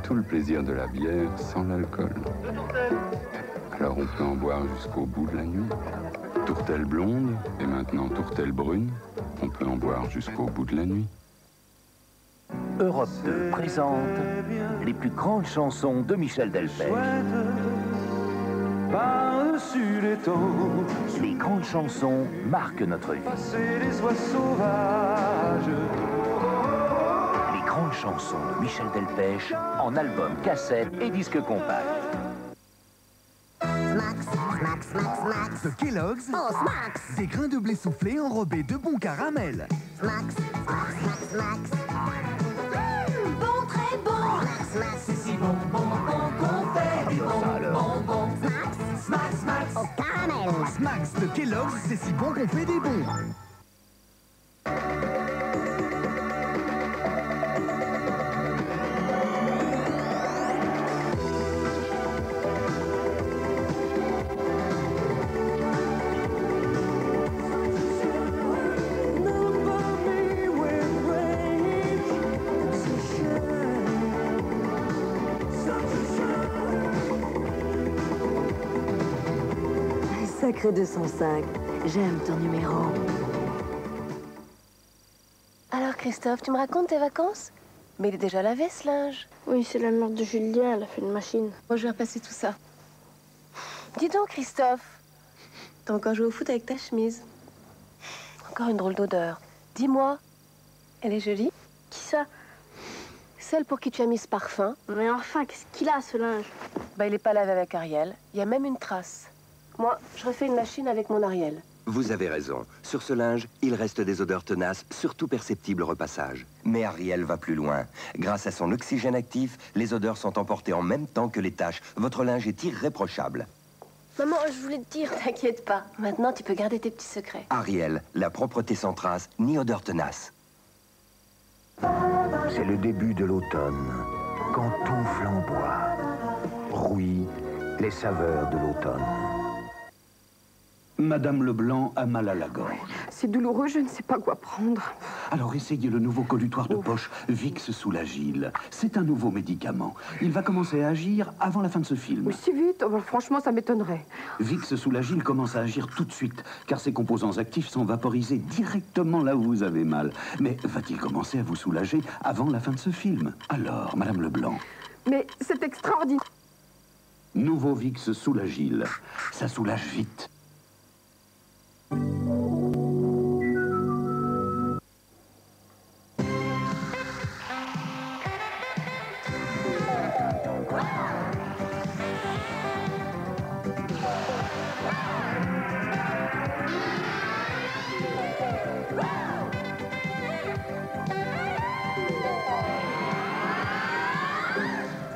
tout le plaisir de la bière sans l'alcool. Alors on peut en boire jusqu'au bout de la nuit. Tourtelle blonde et maintenant tourtelle brune, on peut en boire jusqu'au bout de la nuit. Europe 2 présente les plus grandes chansons de Michel Delpech. Par-dessus les temps, Les grandes chansons marquent notre vie. passer les oies sauvages. Les grandes chansons de Michel Delpech en album, cassette et disque compact. De Kellogg's, Oh, Smacks! des grains de blé soufflés enrobés de bon caramel. Smacks, Smacks, Smacks, Smacks. Bon, très bon! Smacks, C'est si bon, bon, bon qu'on fait du bon, bon, bon. Smacks, Smacks, Smacks. au caramel. Smacks de Kellogg's, c'est si bon qu'on fait des bons. Sacré 205, j'aime ton numéro. Alors Christophe, tu me racontes tes vacances? Mais il est déjà lavé ce linge. Oui, c'est la mère de Julien, elle a fait une machine. Moi je vais repasser tout ça. Dis donc Christophe, t'as encore joué au foot avec ta chemise. Encore une drôle d'odeur. Dis-moi, elle est jolie? Qui ça? Celle pour qui tu as mis ce parfum? Mais enfin, qu'est-ce qu'il a, ce linge? Bah il est pas lavé avec Ariel, il y a même une trace. Moi, je refais une machine avec mon Ariel. Vous avez raison. Sur ce linge, il reste des odeurs tenaces, surtout perceptibles au repassage. Mais Ariel va plus loin. Grâce à son oxygène actif, les odeurs sont emportées en même temps que les taches. Votre linge est irréprochable. Maman, je voulais te dire... T'inquiète pas, maintenant tu peux garder tes petits secrets. Ariel, la propreté sans trace, ni odeur tenace. C'est le début de l'automne, quand tout flamboie, rouille les saveurs de l'automne. Madame Leblanc a mal à la gorge. C'est douloureux, je ne sais pas quoi prendre. Alors essayez le nouveau collutoire de poche Vicks Soulagil. C'est un nouveau médicament. Il va commencer à agir avant la fin de ce film. Si vite, oh, franchement, ça m'étonnerait. Vicks Soulagil commence à agir tout de suite, car ses composants actifs sont vaporisés directement là où vous avez mal. Mais va-t-il commencer à vous soulager avant la fin de ce film? Alors, Madame Leblanc. Mais c'est extraordinaire. Nouveau Vicks Soulagil. Ça soulage vite.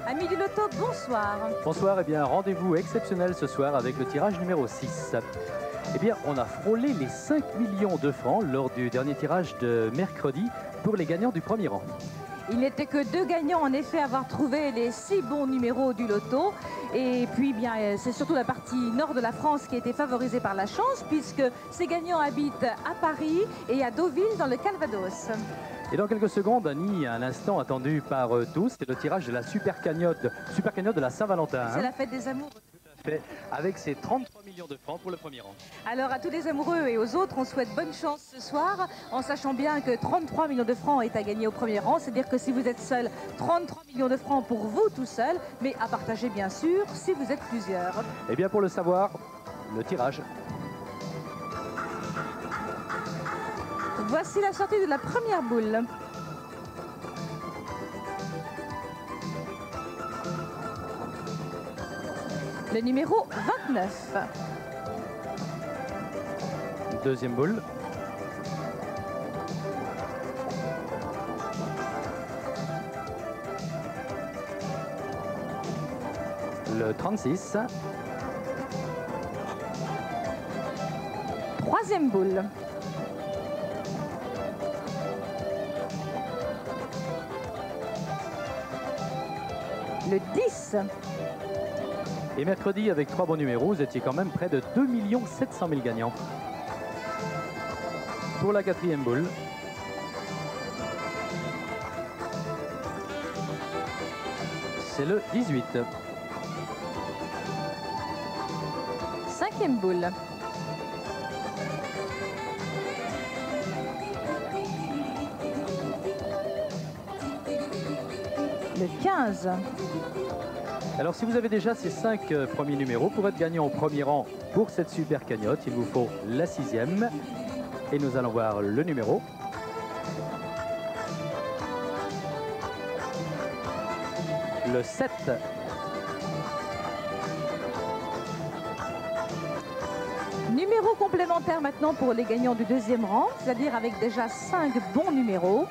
Amis du loto, bonsoir. Bonsoir, et bien rendez-vous exceptionnel ce soir avec le tirage numéro 6. Eh bien, on a frôlé les 5 millions de francs lors du dernier tirage de mercredi pour les gagnants du premier rang. Il n'était que 2 gagnants en effet à avoir trouvé les 6 bons numéros du loto. Et puis bien, c'est surtout la partie nord de la France qui a été favorisée par la chance, puisque ces gagnants habitent à Paris et à Deauville dans le Calvados. Et dans quelques secondes, Annie, un instant attendu par tous, c'est le tirage de la super cagnotte de la Saint-Valentin. C'est la fête des amours. Fait avec ses 33 millions de francs pour le premier rang. Alors à tous les amoureux et aux autres, on souhaite bonne chance ce soir, en sachant bien que 33 millions de francs est à gagner au premier rang. C'est-à-dire que si vous êtes seul, 33 millions de francs pour vous tout seul, mais à partager bien sûr si vous êtes plusieurs. Eh bien pour le savoir, le tirage. Voici la sortie de la première boule. Le numéro 29. Deuxième boule. Le 36. Troisième boule. Le 10. Et mercredi, avec 3 bons numéros, vous étiez quand même près de 2 700 000 gagnants. Pour la quatrième boule. C'est le 18. 5e boule. Le 15. Alors si vous avez déjà ces 5 premiers numéros, pour être gagnant au premier rang pour cette super cagnotte, il vous faut la 6e. Et nous allons voir le numéro. Le 7. Numéro complémentaire maintenant pour les gagnants du 2e rang, c'est-à-dire avec déjà 5 bons numéros.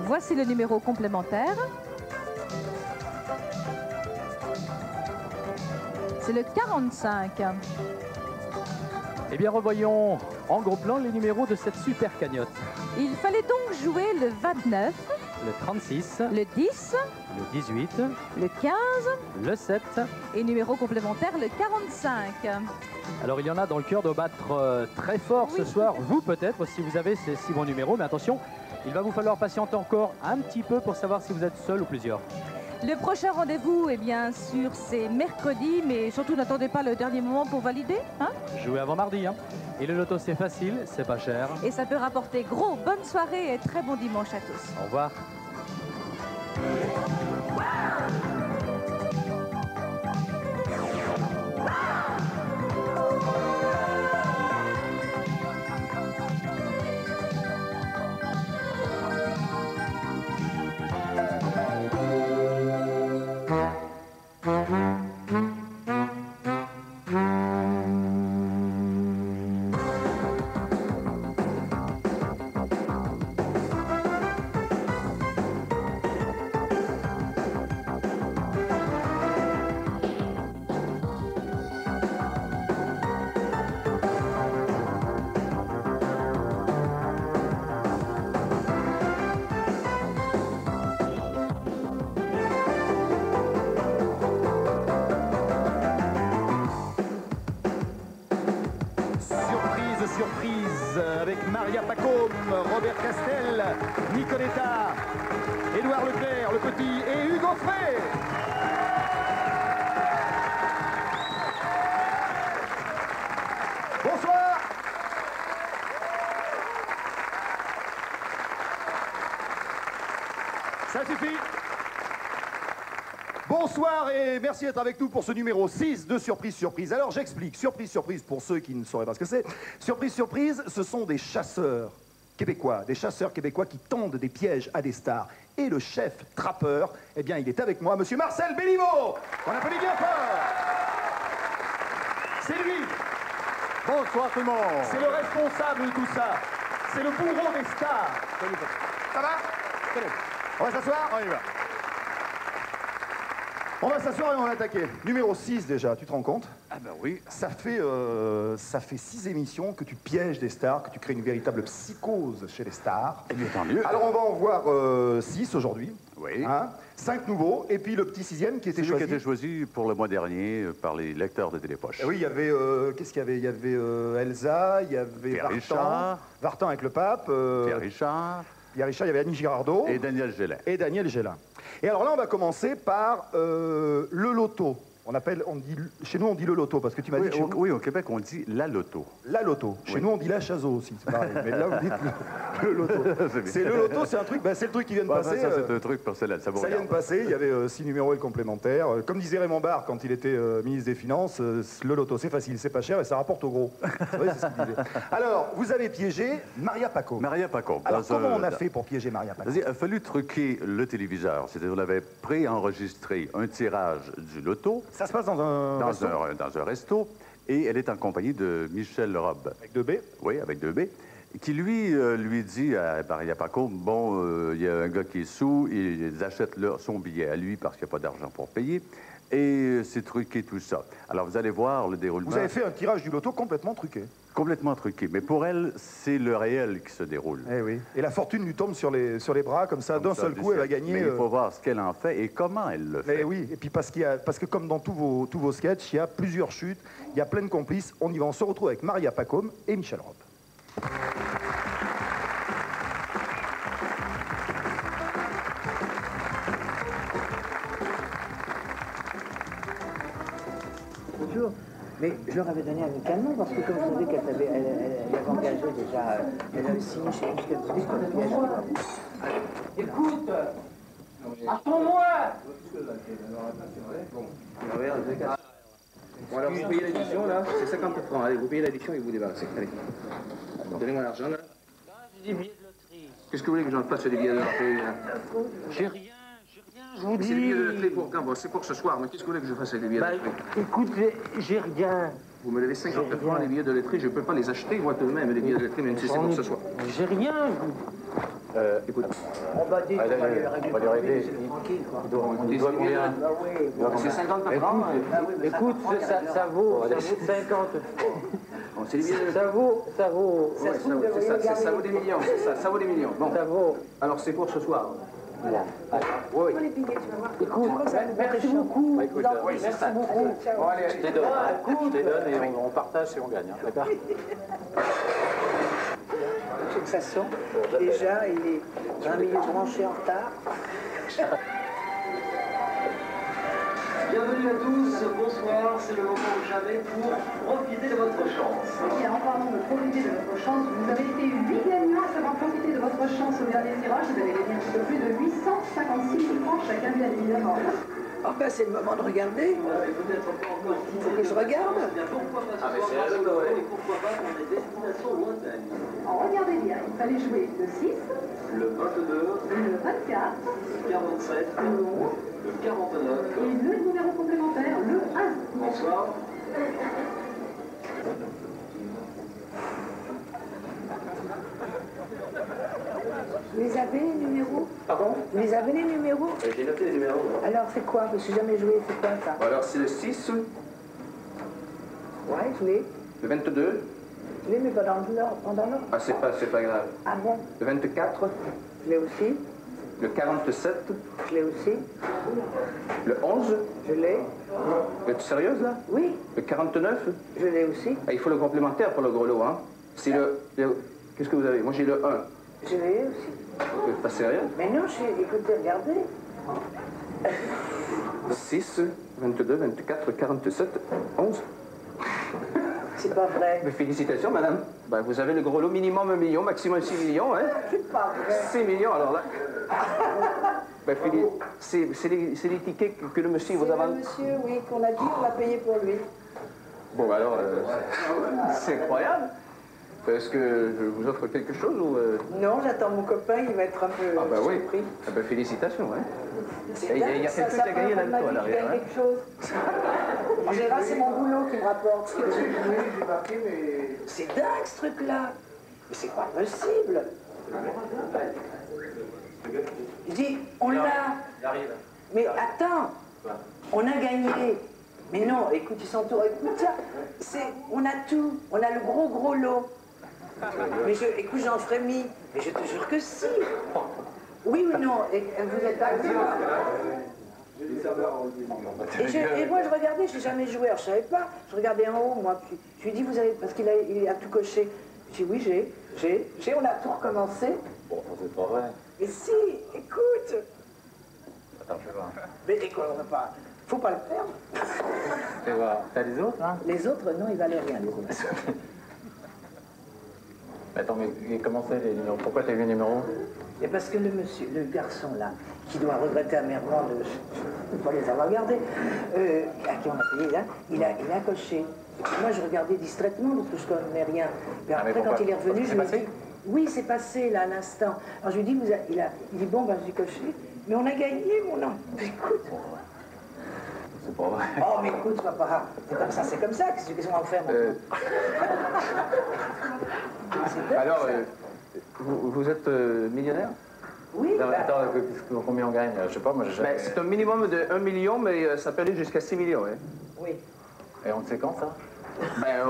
Voici le numéro complémentaire. C'est le 45. Eh bien, revoyons en gros plan les numéros de cette super cagnotte. Il fallait donc jouer le 29, Le 36, le 10, le 18, le 15 le 7. et numéro complémentaire le 45. Alors, il y en a dans le cœur de battre très fort ce soir. Vous, peut-être, si vous avez ces 6 bons numéros. Mais attention, il va vous falloir patienter encore un petit peu pour savoir si vous êtes seul ou plusieurs. Le prochain rendez-vous, eh bien sûr, c'est mercredi, mais surtout n'attendez pas le dernier moment pour valider. Hein? Jouez avant mardi. Hein. Et le loto, c'est facile, c'est pas cher. Et ça peut rapporter gros. Bonne soirée et très bon dimanche à tous. Au revoir. Surprise avec Maria Pacôme, Robert Castel, Nicoletta, Édouard Leclerc, le petit et Hugo Frey. Bonsoir. Ça suffit. Bonsoir et merci d'être avec nous pour ce numéro 6 de Surprise Surprise. Alors j'explique, Surprise Surprise pour ceux qui ne sauraient pas ce que c'est. Surprise Surprise, ce sont des chasseurs québécois qui tendent des pièges à des stars. Et le chef trappeur, eh bien il est avec moi, monsieur Marcel Béliveau. On applaudit bien fort. C'est lui. Bonsoir tout le monde. C'est le responsable de tout ça. C'est le bourreau des stars. Ça va? On va s'asseoir? On y va. On va s'asseoir et on va attaquer. Numéro 6 déjà, tu te rends compte? Ah ben oui. Ça fait 6 émissions que tu pièges des stars, que tu crées une véritable psychose chez les stars. Eh bien tant mieux. Alors on va en voir 6 aujourd'hui. Oui. Hein, 5 nouveaux, et puis le petit 6e qui était choisi. Qui a été choisi pour le mois dernier par les lecteurs de Télépoche. Oui, il y avait, qu'est-ce qu'il y avait? Il y avait Elsa, il y avait Vartan avec le pape. Pierre Richard. Il y avait Annie Girardot. Et Daniel Gélin. Et alors là, on va commencer par le loto. Chez nous, on dit le loto, parce que tu m'as dit... Oui, au Québec, on dit la loto. La loto. Chez nous, on dit la chazo aussi, c'est pareil. Mais là, vous dites le loto. C'est le loto, c'est un truc, c'est le truc qui vient de passer. Ça, c'est un truc personnel, ça vous vient de passer, il y avait 6 numéros et le complémentaire. Comme disait Raymond Barre quand il était ministre des Finances, le loto, c'est facile, c'est pas cher et ça rapporte au gros. Oui, c'est ce qu'il disait. Alors, vous avez piégé Maria Pacôme. Maria Pacôme. Alors, comment on a fait pour piéger Maria Pacôme? Il a fallu truquer le téléviseur. C'est-à-dire, on avait préenregistré un tirage du loto. Ça se passe dans un resto, et elle est en compagnie de Michel Robe. Avec 2B? Oui, avec 2B. Qui lui dit à Maria Pacôme, bon, il y a un gars qui est sous, ils achètent son billet à lui parce qu'il n'y a pas d'argent pour payer, et c'est truqué tout ça. Alors vous allez voir le déroulement. Vous avez fait un tirage du loto complètement truqué. Complètement truqué, mais pour elle, c'est le réel qui se déroule. Eh oui. Et la fortune lui tombe sur les bras, comme ça, d'un seul coup, elle va gagner. Mais il faut voir ce qu'elle en fait et comment elle le fait. Eh oui, et puis parce que comme dans tous vos sketchs, il y a plusieurs chutes, il y a plein de complices. On se retrouve avec Maria Pacôme et Michel Robe. Mais je leur avais donné amicalement parce que comme je savais qu'elle avait engagé déjà, elle avait signé chez Jusqu'à Disque, puis elle Écoute, attends-moi. Bon, alors vous payez l'addition là, c'est 50 francs. Allez, vous payez l'addition et vous débarrassez. Allez. Donnez-moi l'argent là. J'ai des billets de loterie. Qu'est-ce que vous voulez que j'en fasse sur les billets de loterie? J'ai rien, je vous dis. C'est des billets de loterie pour quand? Bon, c'est pour ce soir, mais qu'est-ce que vous voulez que je fasse avec les billets de loterie? Écoute, j'ai rien. Vous me devez 50 francs les billets de loterie, je ne peux pas les acheter moi tout de même, les billets de loterie, même si c'est pour ce soir. J'ai rien. Écoute. On va dire qu'on va lui régler. Tranquille, quoi. On doit combien? C'est 50 francs. Écoute, ça vaut 50 francs. C'est les billets de Ça vaut. Ça vaut des millions, c'est ça, ça vaut des millions. Bon. Ça vaut. Alors c'est pour ce soir. Voilà. Oui. Écoute, merci beaucoup. Oui, c'est ça. Bon, allez, je te donne et on partage et on gagne. Hein, d'accord? De toute façon, déjà, il est 20 minutes branché en retard. Bienvenue à tous, bonsoir, c'est le moment ou jamais pour profiter de votre chance. Et en parlant de profiter de votre chance, vous avez été 8 gagnants à savoir profiter de votre chance au dernier tirage. Vous avez gagné un petit peu plus de 856 000 francs chacun, bien évidemment. Ah ben c'est le moment de regarder. Il faut que je regarde. Pourquoi pas ce soir et pourquoi pas pour des destinations lointaines. Alors regardez bien, il fallait jouer le 6, le 22, le 24, le 47, le 11, le 49 et le numéro complémentaire, le 1. Bonsoir. Vous les avez les numéros? Pardon? Vous les avez les numéros? J'ai noté les numéros. Alors c'est quoi? Je ne suis jamais joué, c'est quoi ça? Alors c'est le 6. Ouais, je l'ai. Le 22. Je l'ai, mais pas dans l'ordre. Ah, c'est pas grave. Ah bon? Le 24. Je l'ai aussi. Le 47. Je l'ai aussi. Le 11. Je l'ai. Vous êtes sérieuse là? Oui. Le 49. Je l'ai aussi. Ah, il faut le complémentaire pour le gros lot, hein? C'est le... Qu'est-ce que vous avez? Moi j'ai le 1. Je l'ai aussi. Vous n'êtes pas sérieux? Mais non, écoutez, regardez. 6, 22, 24, 47, 11. C'est pas vrai. Mais félicitations, madame. Ben, vous avez le gros lot, minimum 1 million, maximum 6 millions, hein? C'est pas vrai. 6 millions, alors là. Ben, c'est les tickets que le monsieur vous a vendus. C'est le monsieur, oui, qu'on a dit, on va payer pour lui. Bon, alors, c'est incroyable. Est-ce que je vous offre quelque chose ou... Non, j'attends mon copain, il va être un peu surpris. Ah ben, félicitations, hein. Il y a quelqu'un qui a gagné l'alcool à l'arrière. Quelque chose. En général, c'est mon boulot qui me rapporte. C'est dingue, ce truc-là. Mais c'est pas possible. Je dis, on l'a. Mais attends, on a gagné. Mais non, écoute, ils sont tout... Écoute ça, on a tout. On a le gros lot. Mais écoute, j'en frémis. Mais je te jure que si. Oui ou non? Et vous êtes d'accord? Et moi, je regardais, je n'ai jamais joué. Alors, je ne savais pas. Je regardais en haut, moi. Puis, je lui ai dit, vous avez... Parce qu'il a tout coché. Je lui ai dit, oui, j'ai. On a tout recommencé. Bon, c'est pas vrai. Mais si, écoute. Attends, je vais voir. Mais écoute, on va pas... Faut pas le perdre. Tu vois, t'as les autres, hein? Les autres, non, ils valent rien, les autres. Attends, mais comment c'est les numéros? Pourquoi t'as eu les numéros? Et parce que le garçon là, qui doit regretter amèrement de ne pas les avoir gardés, à qui on a payé là, il a coché. Moi je regardais distraitement parce que je ne connais rien. Mais après quand il est revenu, je lui ai dit, oui c'est passé là à l'instant. Alors je lui ai dit, il dit bon ben j'ai coché, mais on a gagné mon nom. Écoute. C'est pas vrai. Oh mais écoute papa, c'est comme ça, qu'est-ce qu'on va en faire Alors, vous êtes millionnaire? Oui. Attends, combien on gagne? Je sais pas, moi j'ai jamais... C'est un minimum de 1 million, mais ça peut aller jusqu'à 6 millions. Hein. Oui. Et on sait quand ça?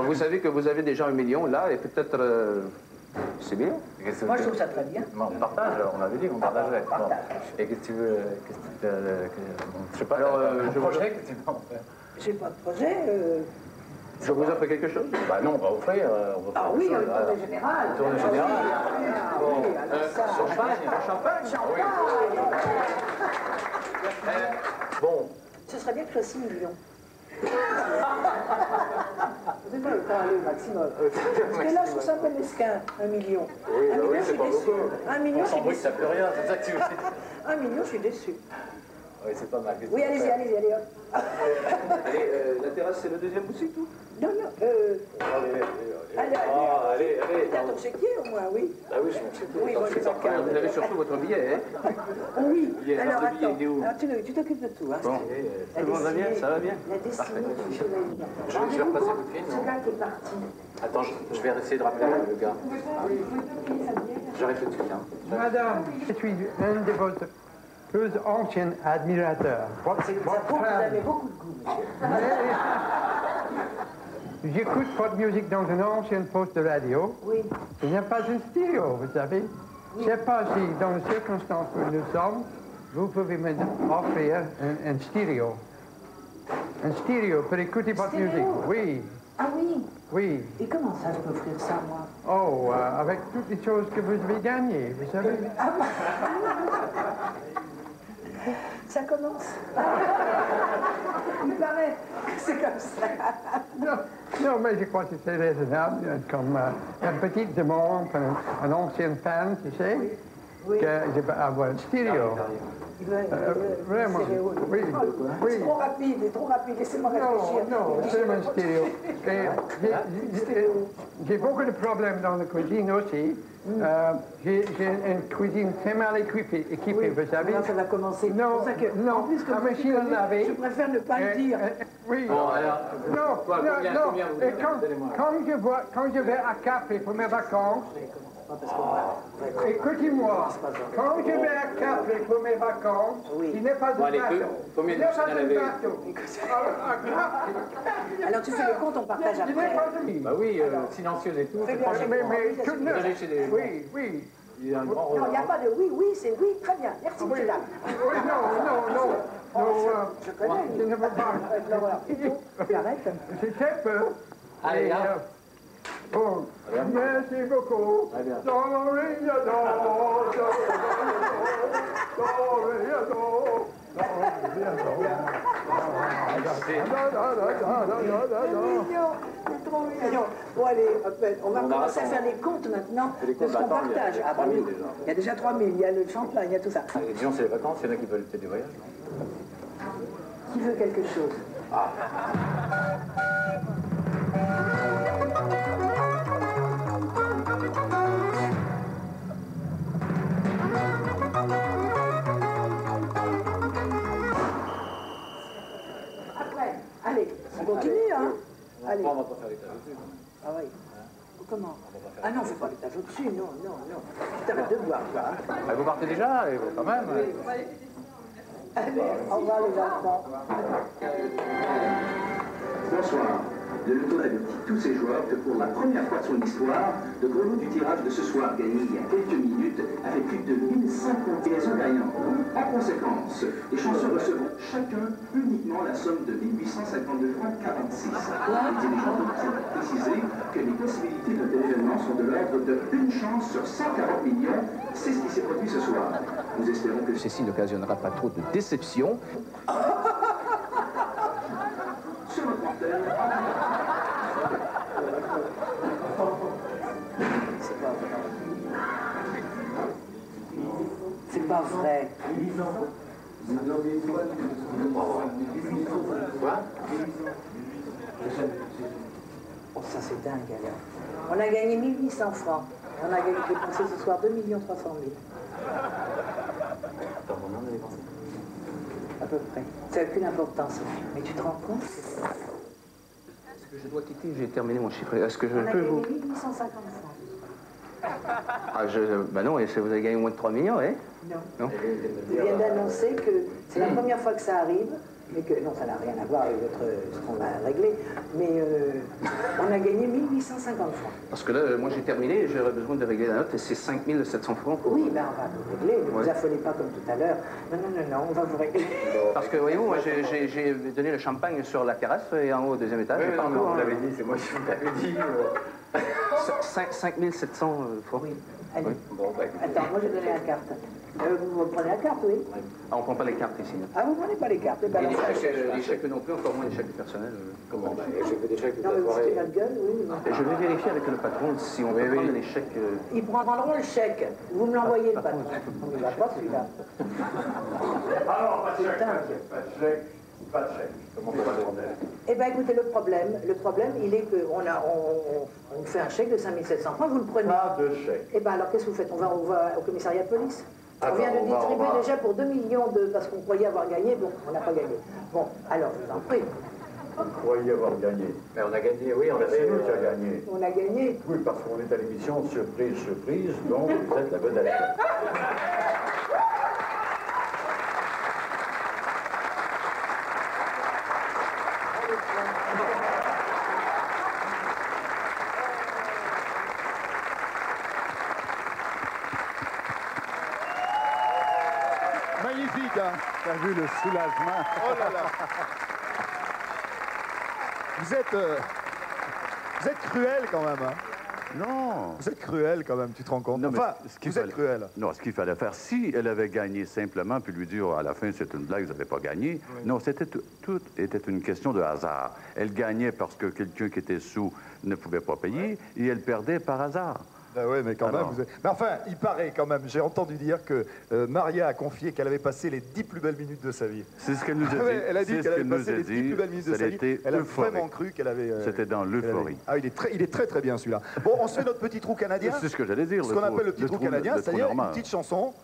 Vous savez que vous avez déjà 1 million là, et peut-être 6 millions. Moi je trouve ça très bien. Bon, on partage, on avait dit qu'on partagerait. Bon. Et qu'est-ce que tu veux... je sais pas, alors, je projet, qu'est-ce que tu veux en faire? J'ai pas de projet. Je vous offre quelque chose? Bah non, on va offrir. Ah oui, un tournée général. Tournée générale. Bon, champagne. Bon. Ce serait bien que ce soit 6 millions. Vous n'avez pas le temps d'aller au maximum. Parce que là, je trouve ça un peu mesquin, 1 million. Oui, 1 bah million, oui, je c'est suis pas déçue. beaucoup. 1 million, On je suis s'embrouille, ça déçue. fait rien, c'est ça que tu veux dire. 1 million, je suis déçue. Oui, c'est pas mal. Oui, allez-y, allez-y, allez, hop. Allez, la terrasse, c'est le deuxième aussi, tout? Non, non, allez, t'as ton chéquier au moins, oui. Ah oui, je m'en sais plus. Oui, moi, j'ai pas de carte. Vous avez surtout votre billet, hein? Oui, Billet, alors le billet, attends, il est où? alors, tu t'occupes de tout. Hein, Bon, tout le monde va bien? Ça va bien? La destinée du chevalier. Je vais repasser tout de suite, Ce non? gars qui est parti. Attends, je vais essayer de rappeler le gars. J'arrive tout de suite, hein. Madame, je suis un de vos plus anciens admirateurs. Ça prouve que vous avez beaucoup de goût, monsieur. J'écoute votre musique dans un ancien poste de radio. Oui. Il n'y a pas un stéréo, vous savez. Je ne sais pas si, dans les circonstances où nous sommes, vous pouvez m'offrir un stéréo. Un stéréo pour écouter votre musique. Oui. Ah oui? Oui. Et comment ça, je peux offrir ça, moi? Oh, avec toutes les choses que vous avez gagnées, vous savez. Ah, ça commence. Il paraît que c'est comme ça. Non, mais je crois que c'est raisonnable, comme un petit demande, un ancien fan, tu sais, Oui. que je peux avoir un stéréo. Vraiment, oui, oui. C'est trop rapide, laissez-moi réfléchir. Non, c'est mon stéréo. J'ai beaucoup de problèmes dans la cuisine aussi. J'ai une cuisine très mal équipée, vous savez. Là, ça va commencer. Non, En plus que la machine à laver. je préfère ne pas le dire. Oui. Bon, alors, Non, quoi, non, combien, non. combien vous Et donnez-moi. quand je vais à Capri pour mes vacances, écoutez-moi, quand je vais à Capri pour mes vacances, il n'est pas de Bon, allez, bateau. combien Il de n'est machines pas à de laver? bateau. Alors tu fais le compte, on partage après. Bah oui, silencieuse et tout. Fais c'est bien, franchement- Mais tout Vous allez chez des... Oui, oui. Il y a un grand Non, il n'y a pas de oui, oui, c'est oui, très bien. Merci, Oui. monsieur là. Oui, non. Je connais. Je ne veux pas. Avec l'horreur. J'arrête. J'ai très peur. Allez, Et, hein. Bon, merci beaucoup. Très bien. Trop mignon. Bon, allez, on va commencer à faire les comptes maintenant Les de comptes, ce qu'on attends, il y a partage. déjà Ah, bah 3 000 oui. déjà. Il y a déjà 3 000, il y a le champagne, il y a tout ça. Disons, c'est les vacances, il y en a qui veulent peut-être du voyage. Qui veut quelque chose? Après, allez, on continue, hein? Allez. On va pas faire l'étage au-dessus. Ah oui. Comment? Ah non, fais pas l'étage au-dessus, non. T'arrêtes de boire, toi. Hein? Ah, vous partez déjà, quand même. Allez, au revoir les enfants. Bonsoir. Le loto avertit tous ses joueurs que pour la première fois de son histoire, le gros lot du tirage de ce soir gagné il y a quelques minutes a fait plus de 1050 raisons gagnantes. En conséquence, les chanceux recevront chacun uniquement la somme de 1852 francs 46. Les dirigeants ont précisé que les possibilités de tel événement sont de l'ordre de une chance sur 140 millions. C'est ce qui s'est produit ce soir. Nous espérons que ceci n'occasionnera pas trop de déception. Sur notre antenne. C'est pas vrai. Quoi? Oh, ça c'est dingue alors. On a gagné 1800 francs. On a dépensé ce soir 2 300 000. Combien on a dépensé? À peu près. Ça n'a aucune importance. Mais tu te rends compte? Est-ce que je dois quitter? J'ai terminé mon chiffre. Est-ce que je On a peux gagné vous... 1850 francs. Bah non, et vous avez gagné moins de 3 millions, hein? Non. Il vient d'annoncer que c'est la première fois que ça arrive, mais que, non, ça n'a rien à voir avec ce qu'on va régler, mais on a gagné 1850 francs. Parce que là, moi j'ai terminé, j'aurais besoin de régler la note, et c'est 5700 francs. Pour... Oui, ben on va vous régler, ne vous affolez pas comme tout à l'heure. Non, on va vous régler. Parce que, voyez-vous, moi j'ai donné le champagne sur la terrasse et en haut au deuxième étage. Oui, non, vous l'avez dit, c'est moi qui vous l'avais dit. 5700 francs. Allez. Bon, bah, Attends, moi j'ai donné la carte. Vous prenez la carte, oui. Ah, on ne prend pas les cartes ici. Ah, vous ne prenez pas les cartes. Eh ben, Et les alors, chèques non plus, encore moins les chèques personnels. Comment J'ai fait des chèques toute non, mais la vous soirée. foutez notre gueule, oui. Je vais vérifier avec le patron si on peut prendre les chèques. Ils prendront le chèque. Vous me l'envoyez, le patron. Il va pas, celui-là. Alors, pas de chèque, pas de chèque. Comment on va demander? Eh bien, écoutez, le problème, il est qu'on on fait un chèque de 5 700 francs, vous le prenez. Pas de chèque. Eh bien, alors, qu'est-ce que vous faites? On va au commissariat de police. Ah On vient bon, de distribuer déjà pour 2 millions parce qu'on croyait avoir gagné, donc on n'a pas gagné. Bon, alors, je vous en prie. Vous croyez avoir gagné. Mais on a gagné, oui, on C'est avait... nous qui avons gagné. On a gagné. Oui, parce qu'on est à l'émission Surprise, Surprise, donc vous êtes la vedette. Magnifique, hein? T'as vu le soulagement? Oh là là! Vous êtes cruel quand même, hein? Non. Vous êtes cruel quand même, tu te rends compte? Non, mais Enfin, ce qu'il vous êtes fallait- cruel. Non, ce qu'il fallait faire, si elle avait gagné simplement, puis lui dire à la fin, c'est une blague, vous n'avez pas gagné. Oui. Non, tout était une question de hasard. Elle gagnait parce que quelqu'un qui était sous ne pouvait pas payer, et elle perdait par hasard. Ben oui, mais quand Alors. même. Mais enfin, il paraît quand même, j'ai entendu dire que Maria a confié qu'elle avait passé les 10 plus belles minutes de sa vie. C'est ce qu'elle nous a dit. Ouais, elle a dit C'est ce qu'elle avait qu'elle nous passé a les 10 dit. plus belles minutes de Ça sa a vie. été Elle a euphorique. vraiment cru qu'elle avait... C'était dans l'euphorie. Ah, il est très très bien celui-là. Bon, on se fait notre petit trou canadien. C'est ce que j'allais dire. Ce qu'on appelle le petit trou canadien, c'est-à-dire une petite chanson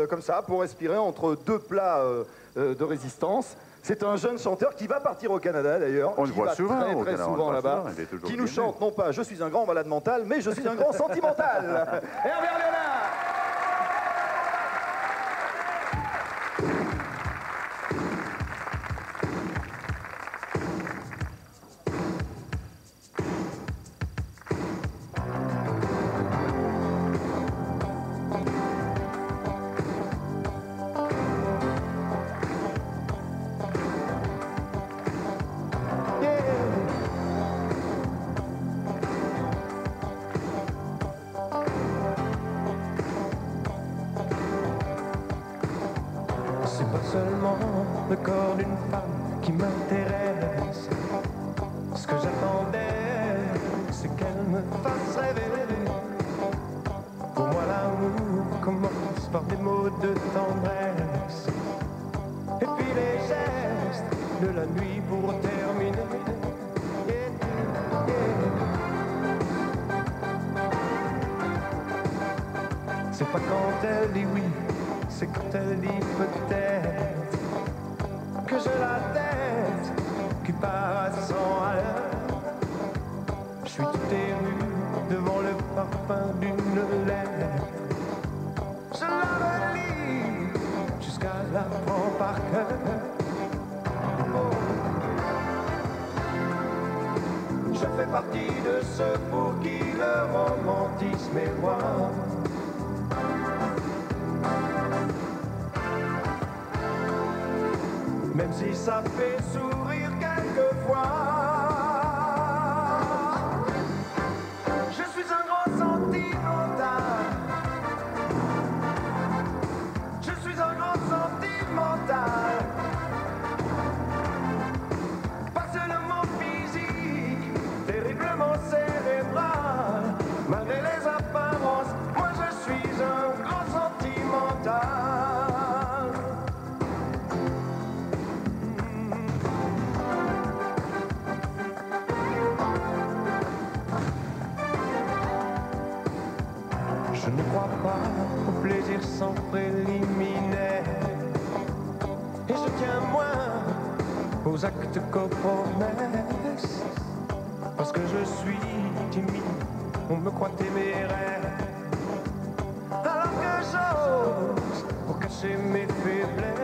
comme ça pour respirer entre deux plats de résistance. C'est un jeune chanteur qui va partir au Canada d'ailleurs. On le qui voit va souvent très au très Canada, on le souvent voit là-bas. souvent, il est toujours Qui nous bien chante non pas je suis un grand malade mental, mais je suis un grand sentimental. Hervé Léonard. C'est pas seulement le corps d'une femme qui m'intéresse. Ce que j'attendais, c'est qu'elle me fasse rêver. Pour moi, l'amour commence par des mots de tendresse. Et puis les gestes de la nuit pour terminer. C'est pas quand elle dit oui, c'est quand elle dit peut-être que j'ai la tête qui part à 100 à l'heure. Je suis tout ému devant le parfum d'une lettre. Je la relis jusqu'à la prendre par cœur. Oh. Je fais partie de ceux pour qui le romantisme est roi. Même si ça fait sourire quelquefois. Je suis un grand sentimental. Je suis un grand sentimental. Pas seulement physique, terriblement cérébral. Malgré les apparences, moi je suis un grand sentimental. Je ne crois pas au plaisir sans préliminaire. Et je tiens moins aux actes qu'aux promesses. Parce que je suis timide, on me croit téméraire. Alors que j'ose pour cacher mes faiblesses.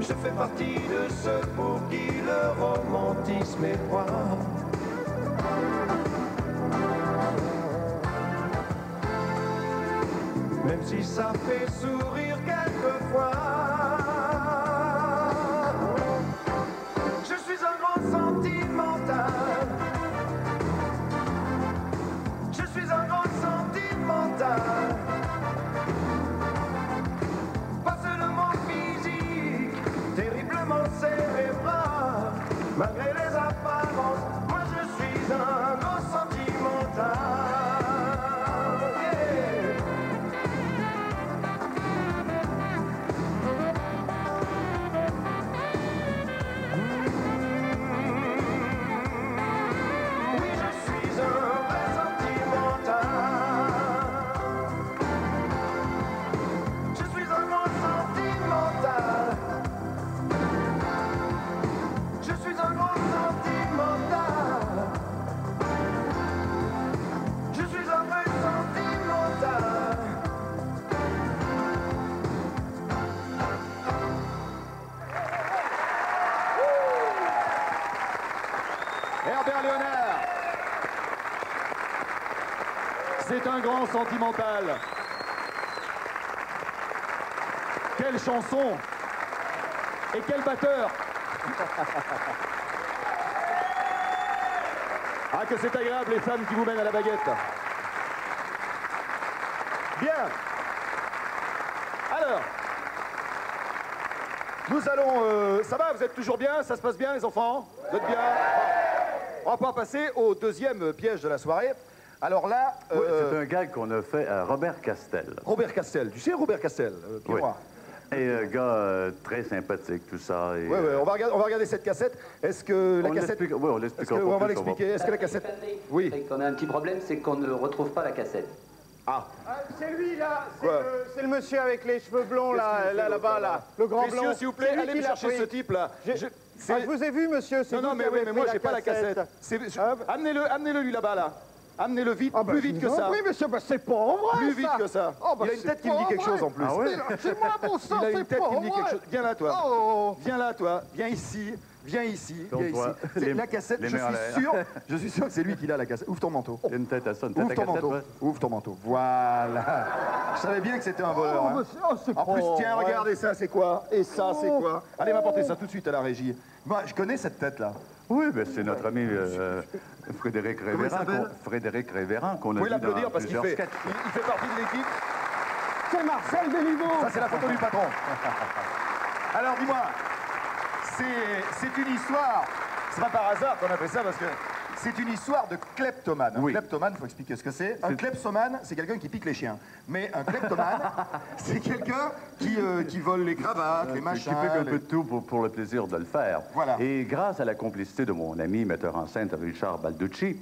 Je fais partie de ceux pour qui le romantisme est roi. Même si ça fait sourire quelquefois. Je suis un grand Gérard Léonard. C'est un grand sentimental. Quelle chanson et quel batteur. Ah, que c'est agréable, les femmes qui vous mènent à la baguette. Bien. Alors, nous allons... ça va, vous êtes toujours bien? Ça se passe bien, les enfants? Vous êtes bien? On va pouvoir passer au deuxième piège de la soirée. Alors là... Oui, c'est un gag qu'on a fait à Robert Castel. Robert Castel. Tu sais Robert Castel, oui. Et un gars très sympathique, tout ça. Oui, on va regarder cette cassette. Est-ce que la cassette... Oui, on l'explique. On va l'expliquer. Est-ce que la cassette... Oui. On a un petit problème, c'est qu'on ne retrouve pas la cassette. Ah. C'est lui, là. C'est le monsieur avec les cheveux blonds, là-bas, là. Le grand blond. Messieurs, s'il vous plaît, allez me chercher ce type-là. Je vous ai vu, monsieur. Non, mais moi, j'ai pas la cassette. Amenez-le, lui, là-bas, là. Amenez-le vite, plus vite que ça. Oui, monsieur, c'est pas vrai, plus vite que ça. Il a une tête qui me dit quelque chose, en plus. Ah oui? C'est moi, bon sang, il a une tête qui me dit quelque chose. Viens là, toi. Oh. Viens là, toi. Viens ici. Viens ici. Viens ici. La cassette, je suis sûr que c'est lui qui l'a, la cassette. Ouvre ton manteau. Une tête à ça, une tête Ouvre à ton cassette. manteau. Ouvre ton manteau. Voilà. Je savais bien que c'était un voleur. Hein. En plus, tiens, regardez ça, c'est quoi? Et ça, c'est quoi? Allez m'apporter ça tout de suite à la régie. Moi, je connais cette tête-là. Oui, ben c'est notre ami Frédéric Révérend qu'on a vu dans l'applaudir parce qu'il fait partie de l'équipe. C'est Marcel Béliveau. Ça, c'est la photo du patron. Alors, dis-moi, c'est une histoire, c'est pas par hasard qu'on a fait ça parce que c'est une histoire de kleptomane. Un kleptomane, il faut expliquer ce que c'est. Un kleptomane, c'est quelqu'un qui pique les chiens. Mais un kleptomane, c'est quelqu'un qui vole les cravates, les machins. Qui pique un peu de tout pour le plaisir de le faire. Voilà. Et grâce à la complicité de mon ami, metteur en scène Richard Balducci,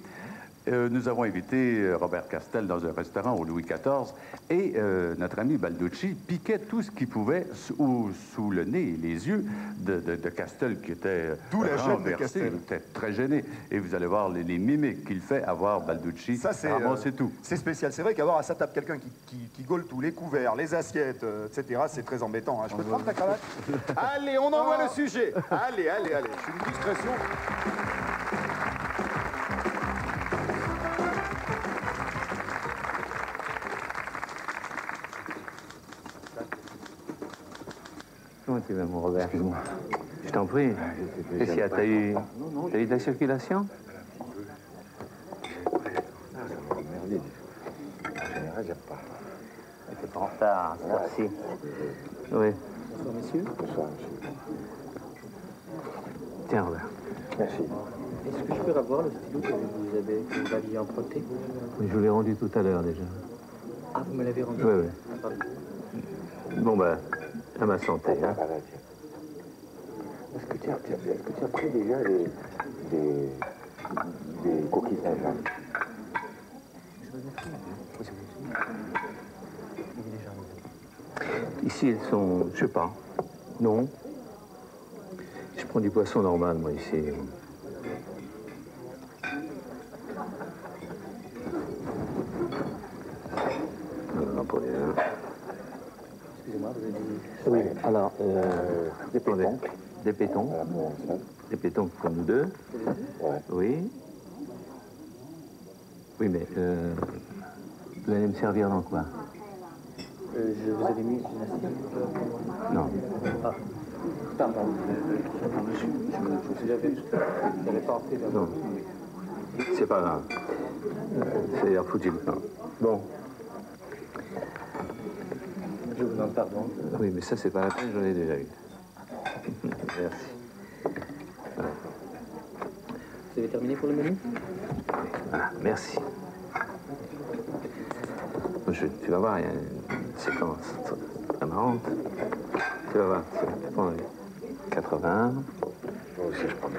nous avons invité Robert Castel dans un restaurant au Louis XIV et notre ami Balducci piquait tout ce qu'il pouvait sous le nez et les yeux de Castel qui était renversé, il était très gêné. Et vous allez voir les mimiques qu'il fait à voir Balducci ramasser tout. C'est spécial. C'est vrai qu'avoir à sa table quelqu'un qui gaule tous les couverts, les assiettes, etc., c'est très embêtant. Hein. Je peux te prendre ta cravate? Allez, on envoie le sujet. Allez. C'est une discrétion. Comment tu vas, mon Robert? Excuse-moi. Je t'en prie. Qu'est-ce qu'il y a? T'as eu de la circulation? Merde. En général, j'aime pas. T'es pas en retard, cette heure-ci. Oui. Bonsoir, messieurs. Bonsoir, monsieur. Tiens, Robert. Merci. Est-ce que je peux avoir le stylo que vous aviez emprunté? Oui, je vous l'ai rendu tout à l'heure, déjà. Ah, vous me l'avez rendu? Oui. Bon, ben... À ma santé, hein. Est-ce que tu as pris déjà des coquilles Saint-Jean? Ici, elles sont... Je sais pas. Non. Je prends du poisson normal, moi, ici. Non, pour les... Excusez-moi, vous avez dit... Oui, alors, des pétons. Des pétons. Des pétons pour nous deux. Ouais. Oui. Oui, mais vous allez me servir dans quoi? Je vous avais mis une assiette. Non. Ah. Pardon. J'avais pas fait de... Non. C'est pas grave. C'est un foutu le temps. Bon. Je vous demande pardon. Oui, mais ça, c'est pas la peine, j'en ai déjà eu. Merci. Voilà. Vous avez terminé pour le menu? Voilà, merci. Tu vas voir, il y a une séquence très marrante. Tu vas voir, tu prends les 80. Moi aussi, je prends.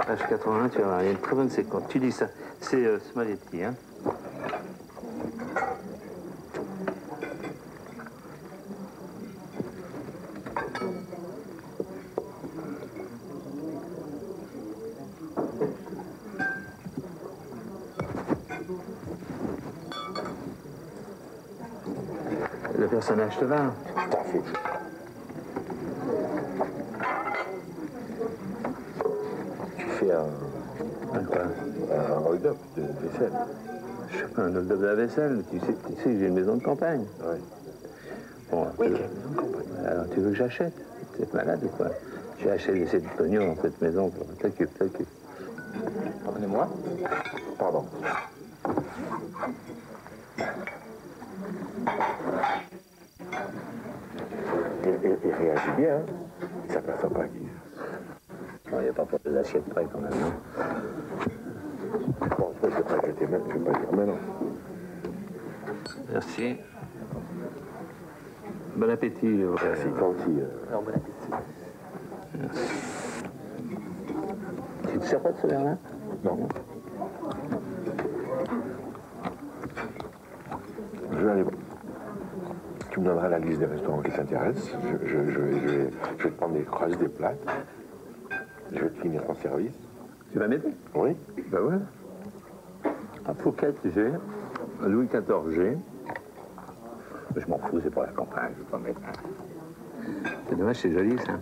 Page 81, tu vas voir, il y a une très bonne séquence. Tu dis ça, c'est Smaletti, hein? Le personnage te va? T'en fous. fais un hold-up de vaisselle. Je fais pas un hold-up de la vaisselle, tu sais que j'ai une maison de campagne. Ouais. Bon, oui, alors tu veux que j'achète? T'es malade ou quoi? J'ai acheté assez de pognon dans cette maison. T'occupe. Pardonnez-moi. Pardon. Il réagit bien, hein. Il s'aperçoit pas qu'il... Il n'y a pas pour des assiettes près quand même, non? Bon, je ne sais pas que t'es même, je ne vais pas dire, mais non. Merci. Bon appétit. Merci, gentil. Alors, bon appétit. Merci. Tu te sers pas de ce verre-là? Non. Je vais aller... Tu me donneras la liste des restaurants qui t'intéressent. Je vais te prendre des creuses, des plats. Je vais te finir ton service. Tu vas m'aider? Oui. Ben ouais. À Phuket, j'ai. À Louis XIV, j'ai. Je m'en fous, c'est pour la campagne, je vais pas mettre. C'est dommage, c'est joli, ça.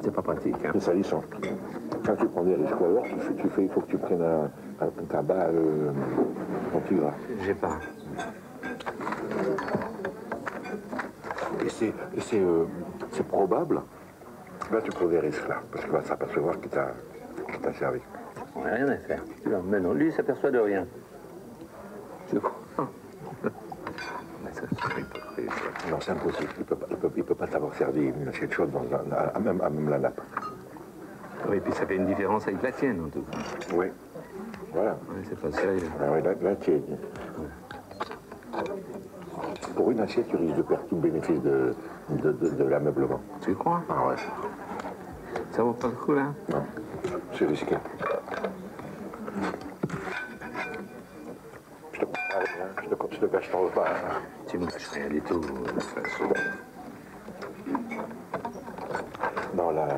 C'est pas pratique, hein. C'est salissant. Quand tu prends des risques ou alors, il faut que tu prennes un tabac anti-gras. J'ai pas. Et c'est probable. Là, tu prends des risques, là, parce qu'il va s'apercevoir qu'il t'a servi. On n'a rien à faire. Mais non, lui, il s'aperçoit de rien. Je crois. Mais ça, non, c'est impossible. Il peut pas t'avoir servi une assiette chaude à même la nappe. Oui, puis ça fait une différence avec la tienne, en tout cas. Oui. Voilà. Oui, c'est pas sérieux. Ah oui, la tienne. Pour une assiette, tu risques de perdre tout le bénéfice de l'ameublement. Tu crois? Ah ouais. Ça vaut pas le coup, là? Non, c'est risqué. Je te cache ton repas. Hein. Tu me caches rien du tout, de toute façon. Dans la...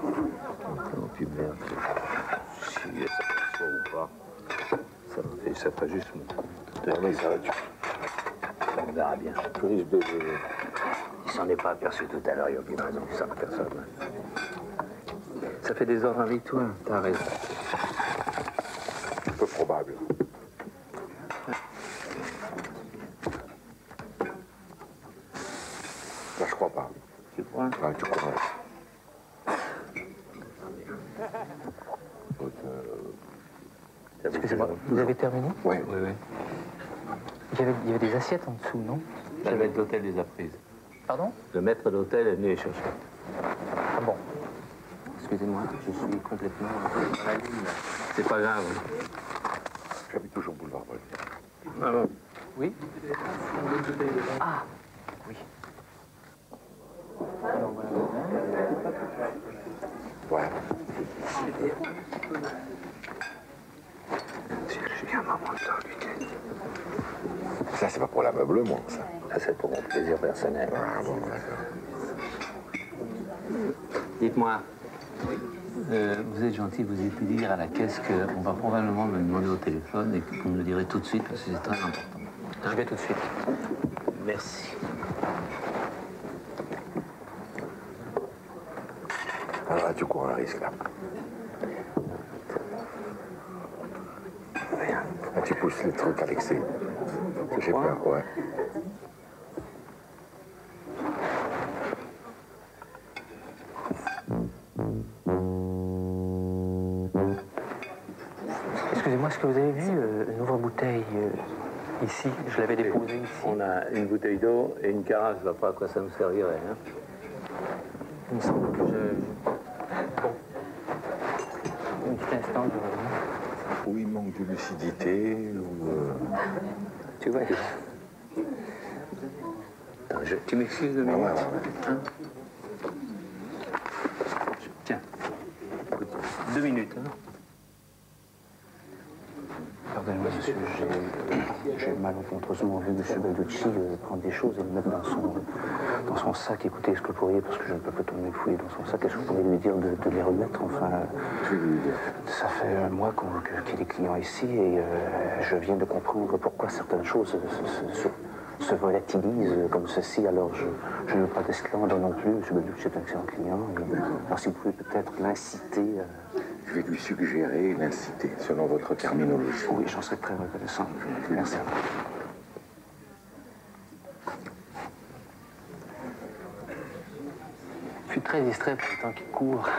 Oh, puis merde. Si ça s'aperçoit ou pas, ça fera juste... Non, mais ça va, on verra bien. Tu risques de... Il s'en est pas aperçu tout à l'heure, il n'y a aucune raison qu'il s'en aperçoive. Ça fait des ordres avec toi, t'as raison. Peu probable. Là, je crois pas. Tu crois? Ah, tu crois. Excusez-moi, vous avez terminé? Oui. Il y avait des assiettes en dessous, non? Le maître d'hôtel les a prises. Pardon? Le maître d'hôtel est venu les chercher. Ah bon? Excusez-moi, je suis complètement dans la ligne. C'est pas grave. J'habite toujours boulevard Paul. Ah bon? Oui? Ah, oui. Ouais. J'ai un moment de temps, Lucas. Ça, c'est pas pour l'ameublement, ça. Ça, c'est pour mon plaisir personnel. Ah bon, d'accord. Dites-moi, vous êtes gentil, vous êtes dire à la caisse qu'on va probablement me demander au téléphone et que vous me le direz tout de suite parce que c'est très important. Je vais tout de suite. Merci. Alors là, tu cours un risque, là. Rien. Là, tu pousses les trucs à l'excès. J'ai peur, ouais. Excusez-moi, est-ce que vous avez vu une autre bouteille ici? Je l'avais déposée ici. On a une bouteille d'eau et une carafe, je vois pas à quoi ça me servirait. Hein. Il me semble que je... Bon. Un petit instant, je reviens. Ou il manque de lucidité, ou... Tu vois, attends, tu m'excuses de ouais. Hein? Tiens, écoute, 2 minutes. Hein? Pardonnez-moi, monsieur, j'ai malencontreusement vu M. Balducci prendre des choses et le mettre dans son sac. Écoutez, est-ce que vous pourriez, parce que je ne peux pas tourner fouiller dans son sac, est-ce que vous pourriez lui dire de les remettre? Enfin, ça fait un mois qu'il est client ici et je viens de comprendre pourquoi certaines choses se volatilise comme ceci, alors je ne veux pas d'esclandre non plus. Je me doute que c'est un excellent client. Alors si vous pouvez peut-être l'inciter. Je vais lui suggérer l'inciter, selon votre terminologie. Oui, j'en serais très reconnaissant. Merci à vous. Je suis très distrait par le temps qui court.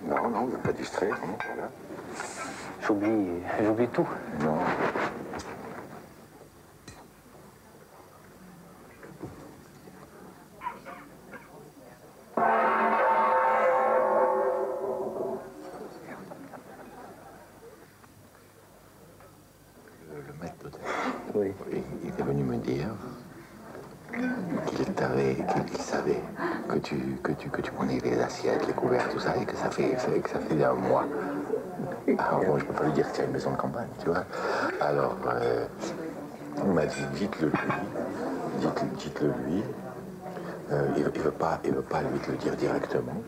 Non, non, vous n'êtes pas distrait, non, voilà. J'oublie tout. Non. Le maître d'hôtel, oui. Il est venu me dire qu'il savait que tu prenais les assiettes, les couverts, tout ça, et que ça fait un mois. Alors bon, je peux pas lui dire que c'est une maison de campagne, tu vois. Alors, on m'a dit, dites-le lui. Il veut pas lui te le dire directement.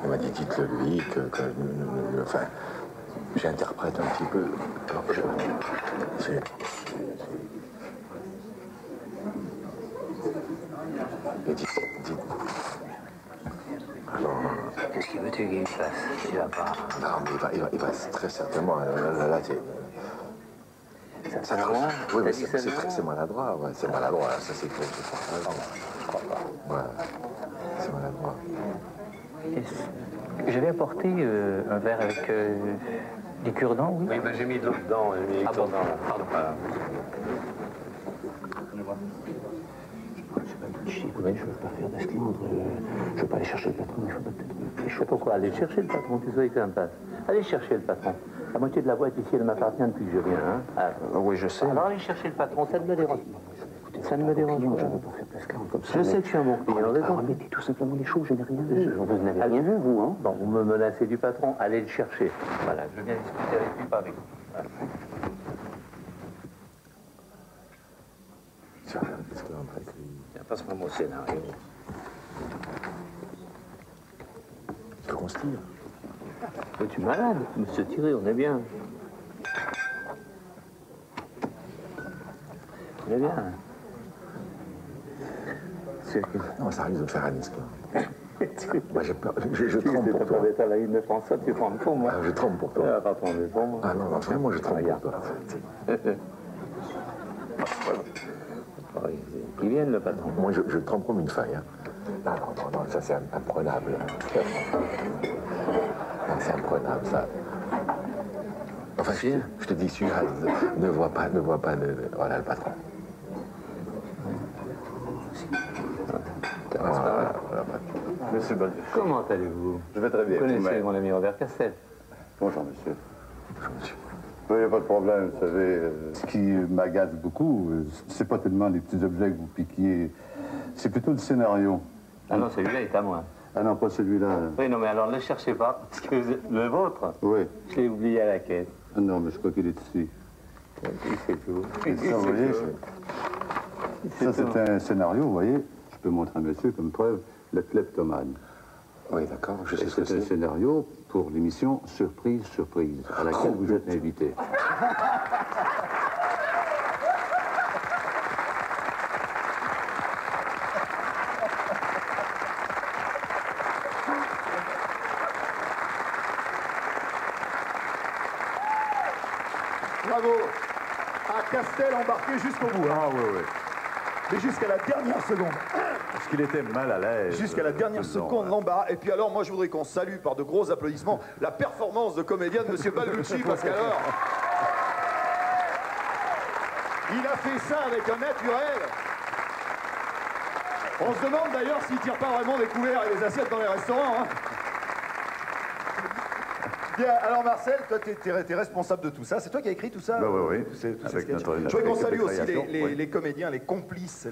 On m'a dit, dites-le lui, enfin, j'interprète un petit peu. Alors, qu'est-ce qu'il veut-tu qu'il fasse? Il va pas. Non, mais il va très certainement. Là, c'est maladroit. Oui, mais c'est maladroit. Ouais, c'est maladroit. Ça, c'est maladroit. Je crois pas. Ouais, c'est maladroit. J'avais apporté un verre avec du cure-dent, oui. Oui, ben j'ai mis de l'eau dedans. Pardon. Oui, je ne veux pas faire d'esclandre. Je ne veux pas aller chercher le patron. Il faut peut-être. Je sais pourquoi. Aller chercher le patron, tu sais que ça me passe. Allez chercher le patron. La moitié de la boîte ici, elle m'appartient depuis que je viens. Hein. Oui, je sais. Alors allez chercher le patron, ça ne me dérange pas. Ça ne me dérange pas. Je ne veux pas faire d'esclandre comme ça. Je sais que je suis un bon client. Remettez tout simplement les choses, je n'ai rien vu. Vous n'avez rien vu, vous, hein? Bon, vous me menacez du patron, allez le chercher. Voilà, je viens discuter avec lui, pas avec vous. Voilà. Passe-moi mon scénario. Que qu'on se tire? Tu es malade, monsieur Thierry, on est bien. On est bien. Non, ça risque de faire un esclave. Moi, j'ai peur. Je tremble pour toi. Tu la une de François, tu prends pour moi. Je tremble pour toi. Tu vas pas prendre pour moi. Ah non, vraiment, je tremble pour toi. Qu'ils viennent, le patron. Moi, je trempe comme une feuille. Hein. Non, ça c'est imprenable. Non, c'est imprenable, ça. Enfin, je te dis, celui-là, ne voit pas voilà le patron. Voilà. Monsieur Badiou. Comment allez-vous? Je vais très bien. Vous connaissez mon ami Robert Castel? Bonjour, monsieur. Bonjour, monsieur. Il n'y a pas de problème, vous savez. Ce qui m'agace beaucoup, c'est pas tellement les petits objets que vous piquiez, c'est plutôt le scénario. Ah non, celui-là est à moi. Ah non, pas celui-là. Oui, non, mais alors ne le cherchez pas, parce que le vôtre, oui. Je l'ai oublié à la caisse. Ah non, mais je crois qu'il est ici. C'est tout. Ça, vous voyez, ça c'est un scénario, vous voyez. Je peux montrer à monsieur comme preuve le kleptomane. Oui, d'accord, je sais ce que c'est. C'est un scénario pour l'émission Surprise, Surprise, à laquelle vous êtes invité. Bravo. À Castel embarqué jusqu'au bout. Hein. Ah oui, oui. Mais jusqu'à la dernière seconde. Parce qu'il était mal à l'aise. Jusqu'à la dernière seconde, l'embarras. Et puis alors, moi, je voudrais qu'on salue par de gros applaudissements la performance de comédien de M. Balducci, parce qu'alors, il a fait ça avec un naturel. On se demande d'ailleurs s'il ne tire pas vraiment des couverts et des assiettes dans les restaurants. Hein. Bien, alors Marcel, toi, tu es responsable de tout ça. C'est toi qui as écrit tout ça? Ben oui, oui. Je voudrais qu'on salue aussi les comédiens, les complices,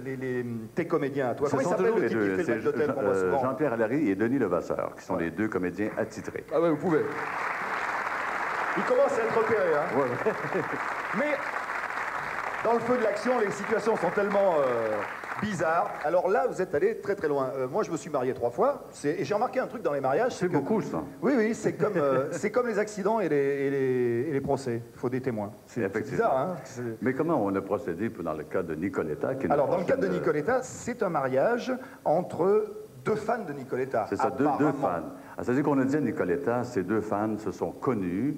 tes comédiens. Toi, comment il s'appelle le type qui fait le maître d'hôtel qu'on voit souvent? Jean-Pierre Allary et Denis Levasseur, qui sont les deux comédiens attitrés. Ah ouais, vous pouvez. Il commence à être repéré, hein? Ouais. Mais Dans le feu de l'action, les situations sont tellement bizarres. Alors là, vous êtes allé très très loin. Moi, je me suis marié 3 fois. Et j'ai remarqué un truc dans les mariages. C'est beaucoup, ça. Oui, oui, c'est comme les accidents et les procès. Il faut des témoins. C'est bizarre, hein. Mais comment on a procédé dans le cas de Nicoletta Alors, dans le cas de Nicoletta, c'est un mariage entre 2 fans de Nicoletta. C'est ça, deux fans. C'est-à-dire qu'on a dit à Nicoletta, ces 2 fans se sont connus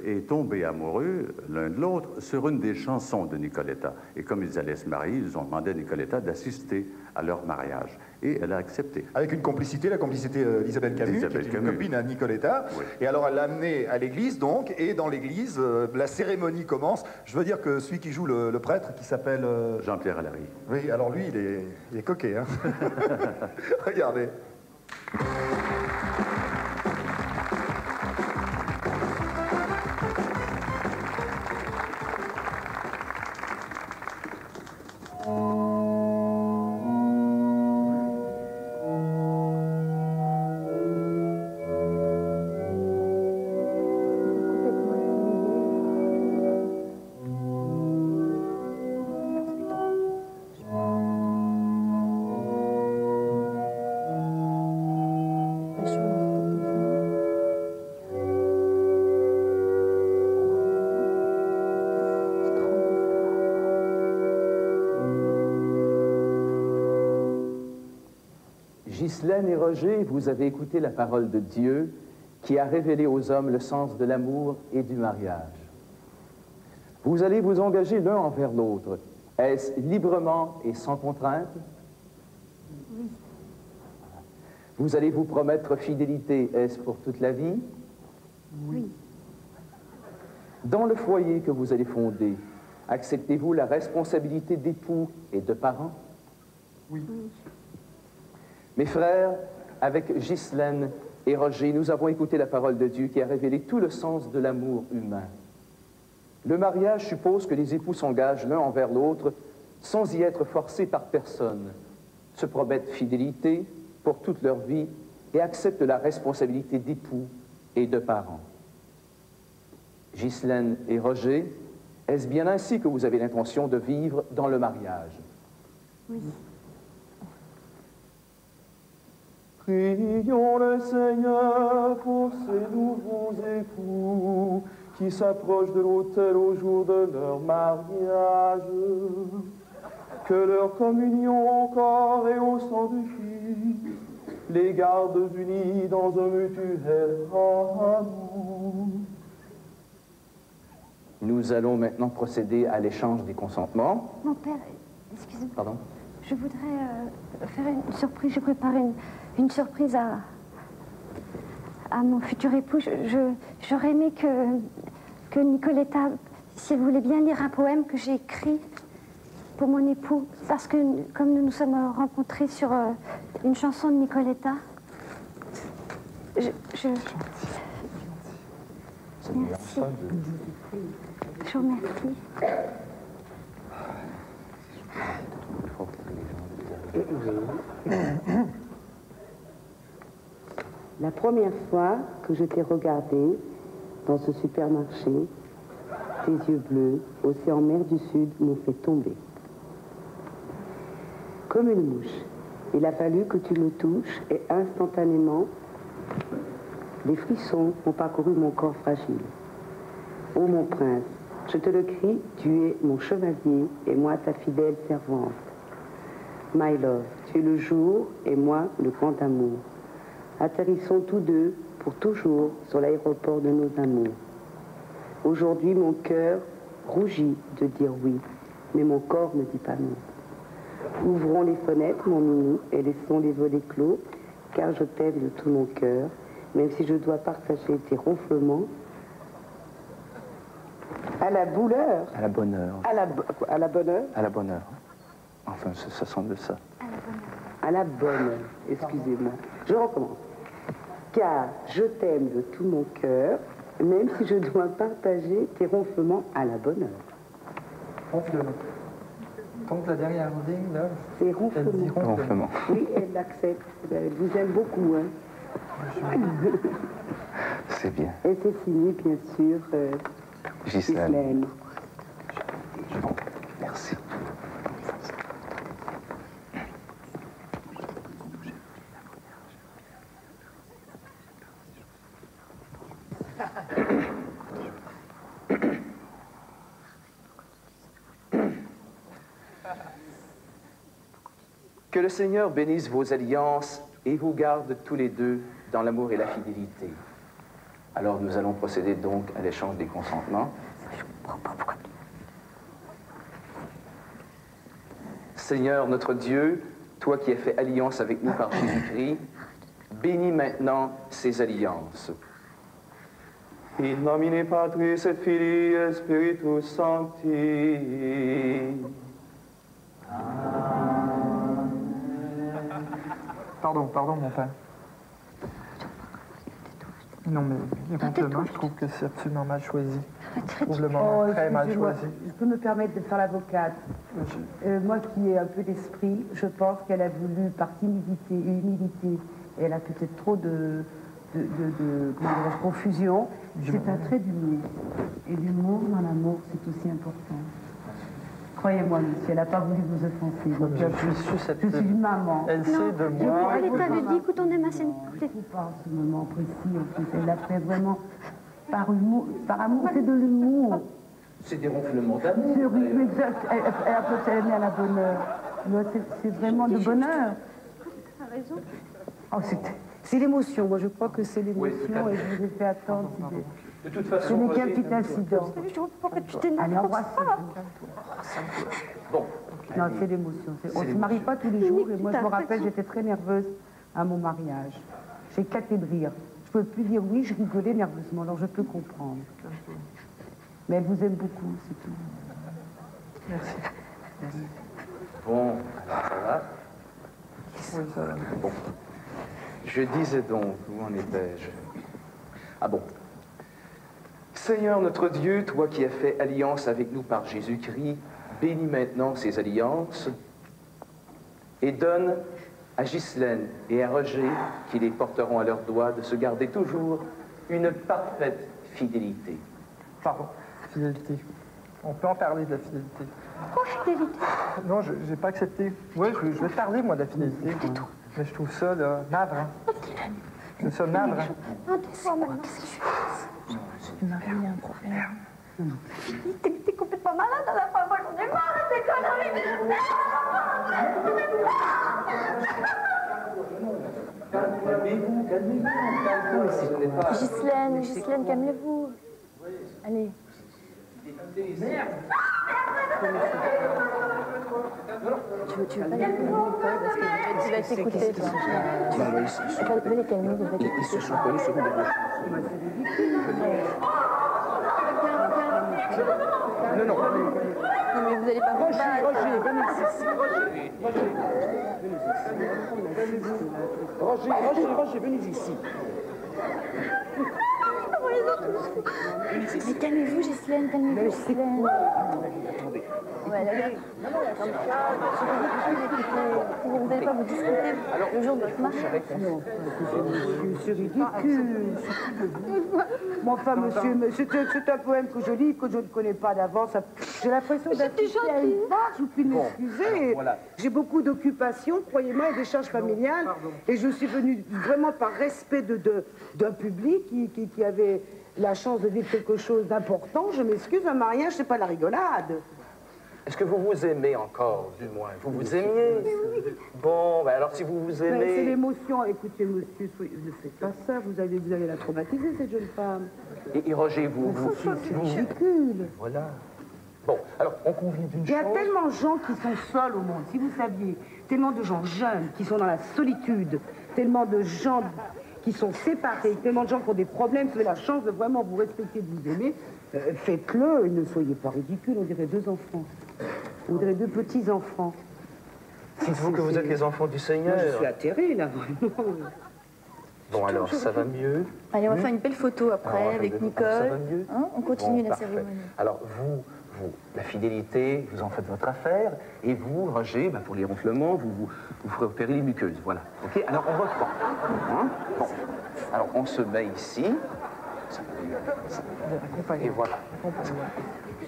et tombés amoureux l'un de l'autre sur une des chansons de Nicoletta. Et comme ils allaient se marier, ils ont demandé à Nicoletta d'assister à leur mariage. Et elle a accepté. Avec une complicité, la complicité d'Isabelle Camus, qui est une copine à Nicoletta. Oui. Et alors elle l'a amené à l'église, donc, et dans l'église, la cérémonie commence. Je veux dire que celui qui joue le prêtre, qui s'appelle... Jean-Pierre Allary. Oui, alors lui, il est coquet, hein. Regardez. Ghislaine et Roger, vous avez écouté la parole de Dieu qui a révélé aux hommes le sens de l'amour et du mariage. Vous allez vous engager l'un envers l'autre. Est-ce librement et sans contrainte? Oui. Vous allez vous promettre fidélité. Est-ce pour toute la vie? Oui. Dans le foyer que vous allez fonder, acceptez-vous la responsabilité d'époux et de parents? Oui. Mes frères, avec Ghislaine et Roger, nous avons écouté la parole de Dieu qui a révélé tout le sens de l'amour humain. Le mariage suppose que les époux s'engagent l'un envers l'autre sans y être forcés par personne, se promettent fidélité pour toute leur vie et acceptent la responsabilité d'époux et de parents. Ghislaine et Roger, est-ce bien ainsi que vous avez l'intention de vivre dans le mariage? Oui. Prions le Seigneur pour ces nouveaux époux qui s'approchent de l'autel au jour de leur mariage. Que leur communion au corps et au sang du Christ les garde unis dans un mutuel amour. Nous allons maintenant procéder à l'échange des consentements. Mon père, excusez-moi. Pardon? Je voudrais faire une surprise. Je prépare une surprise à mon futur époux. J'aurais aimé que Nicoletta, si elle voulait bien lire un poème que j'ai écrit pour mon époux. Parce que comme nous nous sommes rencontrés sur une chanson de Nicoletta, Merci. Je vous remercie. La première fois que je t'ai regardé dans ce supermarché, tes yeux bleus, océan mer du Sud, m'ont fait tomber. Comme une mouche, il a fallu que tu me touches et instantanément, des frissons ont parcouru mon corps fragile. Ô mon prince, je te le crie, tu es mon chevalier et moi ta fidèle servante. My love, tu es le jour et moi le grand amour. Atterrissons tous deux pour toujours sur l'aéroport de nos amours. Aujourd'hui, mon cœur rougit de dire oui, mais mon corps ne dit pas non. Ouvrons les fenêtres, mon minou, et laissons les volets clos, car je t'aime de tout mon cœur, même si je dois partager tes ronflements. À la douleur. À la bonne heure. À la bonne heure. À la bonne heure. Enfin, ça semble ça. À la bonne heure. Excusez-moi. Je recommence. Car je t'aime de tout mon cœur, même si je dois partager tes ronflements à la bonne heure. Ronflement. Donc la dernière ligne, là, c'est ronflement. Elle dit ronflement. Oui, elle l'accepte. Elle vous aime beaucoup, hein. C'est bien. Et c'est signé, bien sûr, Ghislaine. Que le Seigneur bénisse vos alliances et vous garde tous les deux dans l'amour et la fidélité. Alors nous allons procéder donc à l'échange des consentements. Seigneur notre Dieu, toi qui as fait alliance avec nous par Jésus-Christ, bénis maintenant ces alliances. In nomine Patris et Filii et Spiritus Sancti. Pardon, mon père. Non, mais éventuellement, je trouve que c'est absolument mal choisi. Je trouve le moment très mal choisi. Je peux me permettre de faire l'avocate. Moi qui ai un peu d'esprit, je pense qu'elle a voulu, par timidité et humilité, et elle a peut-être trop de confusion. C'est un trait d'humour. Et l'humour dans l'amour, c'est aussi important. Croyez-moi, monsieur, elle n'a pas voulu vous offenser. Donc, je suis une maman. Elle sait de moi. Nicoletta lui dit, écoute, on aime assez. Pas en ce moment précis, en plus. Elle l'a fait vraiment par humour, par amour. C'est de l'humour. C'est des ronflements d'amour. Oui, exact. Elle a peut-être aimé à la bonne heure. C'est vraiment de bonheur. Tu as raison. Oh, c'est l'émotion. Moi, je crois que c'est l'émotion et je vous ai fait attendre. De toute façon, ce n'est qu'un petit incident. Pourquoi tu t'énerves? Allez, embrasse-moi. Bon. Non, c'est l'émotion. On ne se marie pas tous les jours. Et moi, je me rappelle, j'étais très nerveuse à mon mariage. J'ai éclaté de rire. Je ne peux plus dire oui, je rigolais nerveusement. Alors, je peux comprendre. Mais elle vous aime beaucoup, c'est tout. Merci. Bon, alors ça va? Bon. Je disais donc, où en étais-je? Ah bon. Seigneur notre Dieu, toi qui as fait alliance avec nous par Jésus-Christ, bénis maintenant ces alliances et donne à Ghislaine et à Roger, qui les porteront à leurs doigts, de se garder toujours une parfaite fidélité. Pardon, fidélité. On peut en parler de la fidélité. Oh, fidélité. Non, je n'ai pas accepté. Oui, je vais parler, moi, de la fidélité. Mais je trouve ça, là, navrant. Je trouve ça navrant. Non, dis-moi, maman, qu'est-ce que je fais? Tu m'as eu un problème. T'es complètement malade à la fin. Moi, j'en ai marre de tes conneries. Calmez-vous, calmez-vous. Ghislaine, calmez-vous. Allez. Tu veux pas parce que tu vas t'écouter, toi. Venez calmer, vous allez Ils se sont connus sur une des Non, non, mais vous allez pas vous battre. Roger, venez ici. Mais calmez-vous, Ghislaine, calmez-vous, Ghislaine. Ouais, là, vous n'allez pas vous discuter le jour de votre mariage. C'est ridicule. Bon, enfin, monsieur, c'est un poème que je lis, que je ne connais pas d'avance. J'ai l'impression d'assister à une farce, je vous prie de m'excuser. J'ai beaucoup d'occupations, croyez-moi, et des charges familiales. Et je suis venue vraiment par respect d'un public qui avait la chance de vivre quelque chose d'important. Je m'excuse, un mariage, c'est pas la rigolade. Est-ce que vous vous aimez encore, du moins? Vous vous aimiez? Bon, ben alors si vous vous aimez... C'est l'émotion. Écoutez, monsieur, ne faites pas ça. Vous allez la traumatiser, cette jeune femme. Et Roger, vous... C'est ridicule. Voilà. Bon, alors, on convient d'une chose... Il y a tellement de gens qui sont seuls au monde, si vous saviez. Tellement de gens jeunes qui sont dans la solitude. Tellement de gens qui sont séparés. Tellement de gens qui ont des problèmes. Vous avez la chance de vraiment vous respecter, de vous aimer. Faites-le et ne soyez pas ridicule. On dirait 2 enfants. On dirait 2 petits-enfants. Dites-vous que vous êtes les enfants du Seigneur. Moi, je suis atterrée, là, vraiment. Bon, alors, ça va mieux? Allez, on va faire une belle photo après avec Nicole. Ça va mieux? Hein, on continue bon, la parfait. cérémonie. Alors, vous, la fidélité, vous en faites votre affaire. Et vous, Roger, pour les ronflements, vous repérez les muqueuses. Voilà. OK? Alors, on reprend. Hein? Bon. Alors, on se met ici. Et voilà.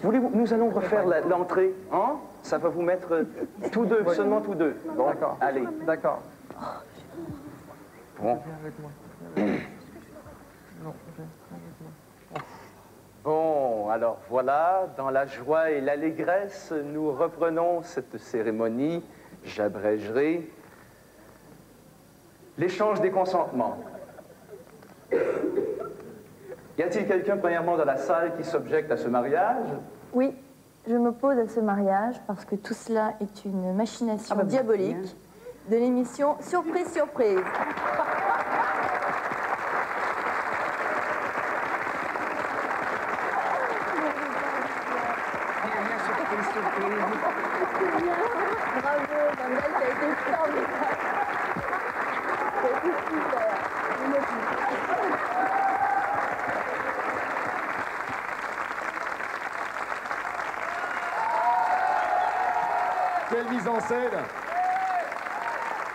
Voulez-vous, nous allons refaire l'entrée, hein? Ça va vous mettre tous deux, seulement tous deux. Bon, d'accord. Allez. D'accord. Bon. Bon, alors voilà, dans la joie et l'allégresse, nous reprenons cette cérémonie j'abrégerai l'échange des consentements. Y a-t-il quelqu'un, premièrement, dans la salle qui s'objecte à ce mariage? Oui, je m'oppose à ce mariage parce que tout cela est une machination diabolique de l'émission Surprise, Surprise. Bravo, Mandel, ça a été formidable. Ça a été super. Quelle mise en scène!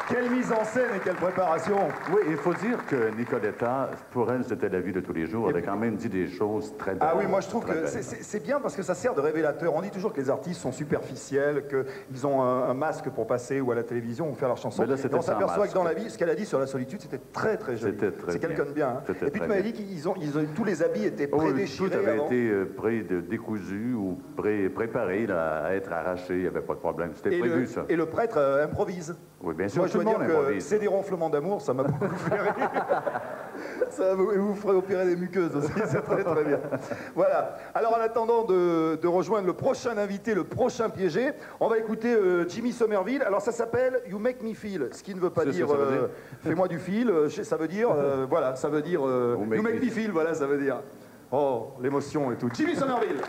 Quelle mise en scène et quelle préparation! Oui, il faut dire que Nicoletta, pour elle, c'était la vie de tous les jours. Elle a quand même dit des choses très belles. Ah oui, moi je trouve que c'est bien parce que ça sert de révélateur. On dit toujours que les artistes sont superficiels, qu'ils ont un masque pour passer ou à la télévision ou faire leurs chansons. Mais là, et on sans s'aperçoit masque. que dans la vie, ce qu'elle a dit sur la solitude, c'était très très joli. C'est quelqu'un de bien. Hein. Et puis tu m'avais dit que tous les habits étaient prédéchirés. Tout avait avant. été décousu ou préparé là, à être arraché. Il n'y avait pas de problème. C'était prévu, ça. Et le prêtre improvise. Oui, bien sûr, Moi, je dois dire que c'est des ronflements d'amour, ça m'a beaucoup fait rire. Ça vous ferait opérer des muqueuses aussi, c'est très très bien. Voilà. Alors en attendant de rejoindre le prochain invité, le prochain piégé, on va écouter Jimmy Somerville. Alors ça s'appelle You Make Me Feel, ce qui ne veut pas dire fais-moi du fil, ça veut dire, voilà, ça veut dire You Make Me Feel, voilà, ça veut dire. Oh, l'émotion et tout. Jimmy Somerville.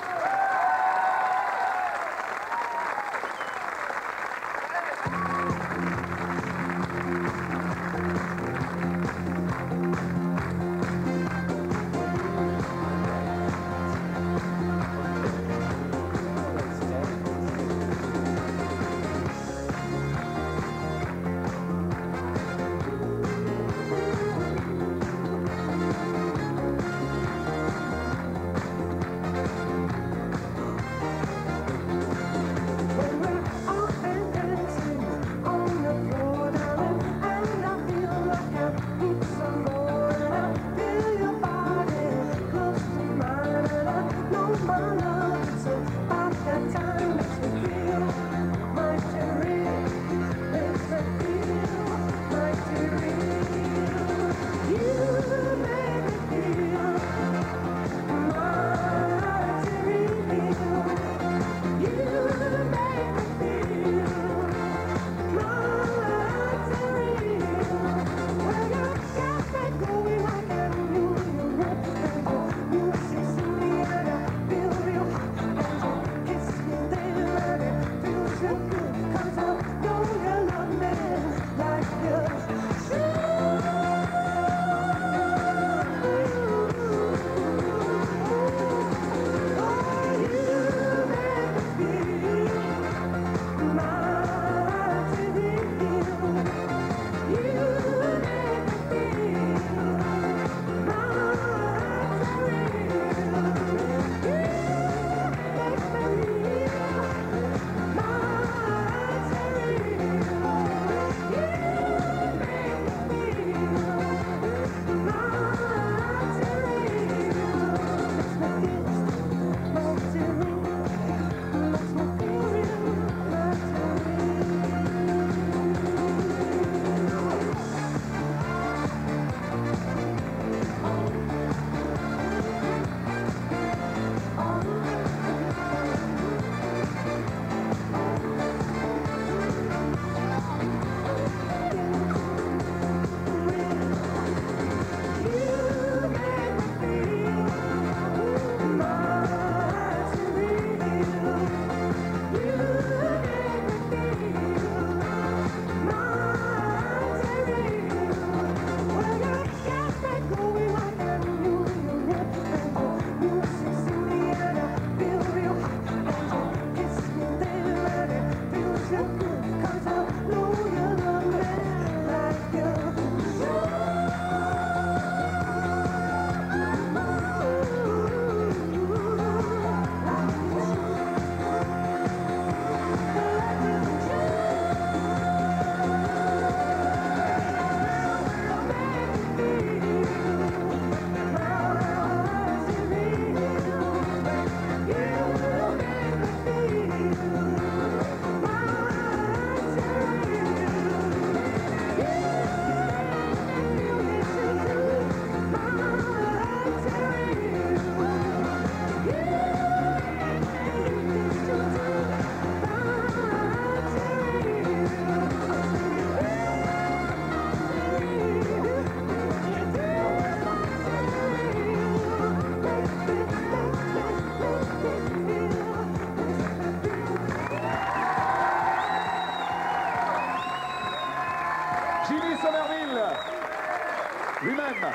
lui-même.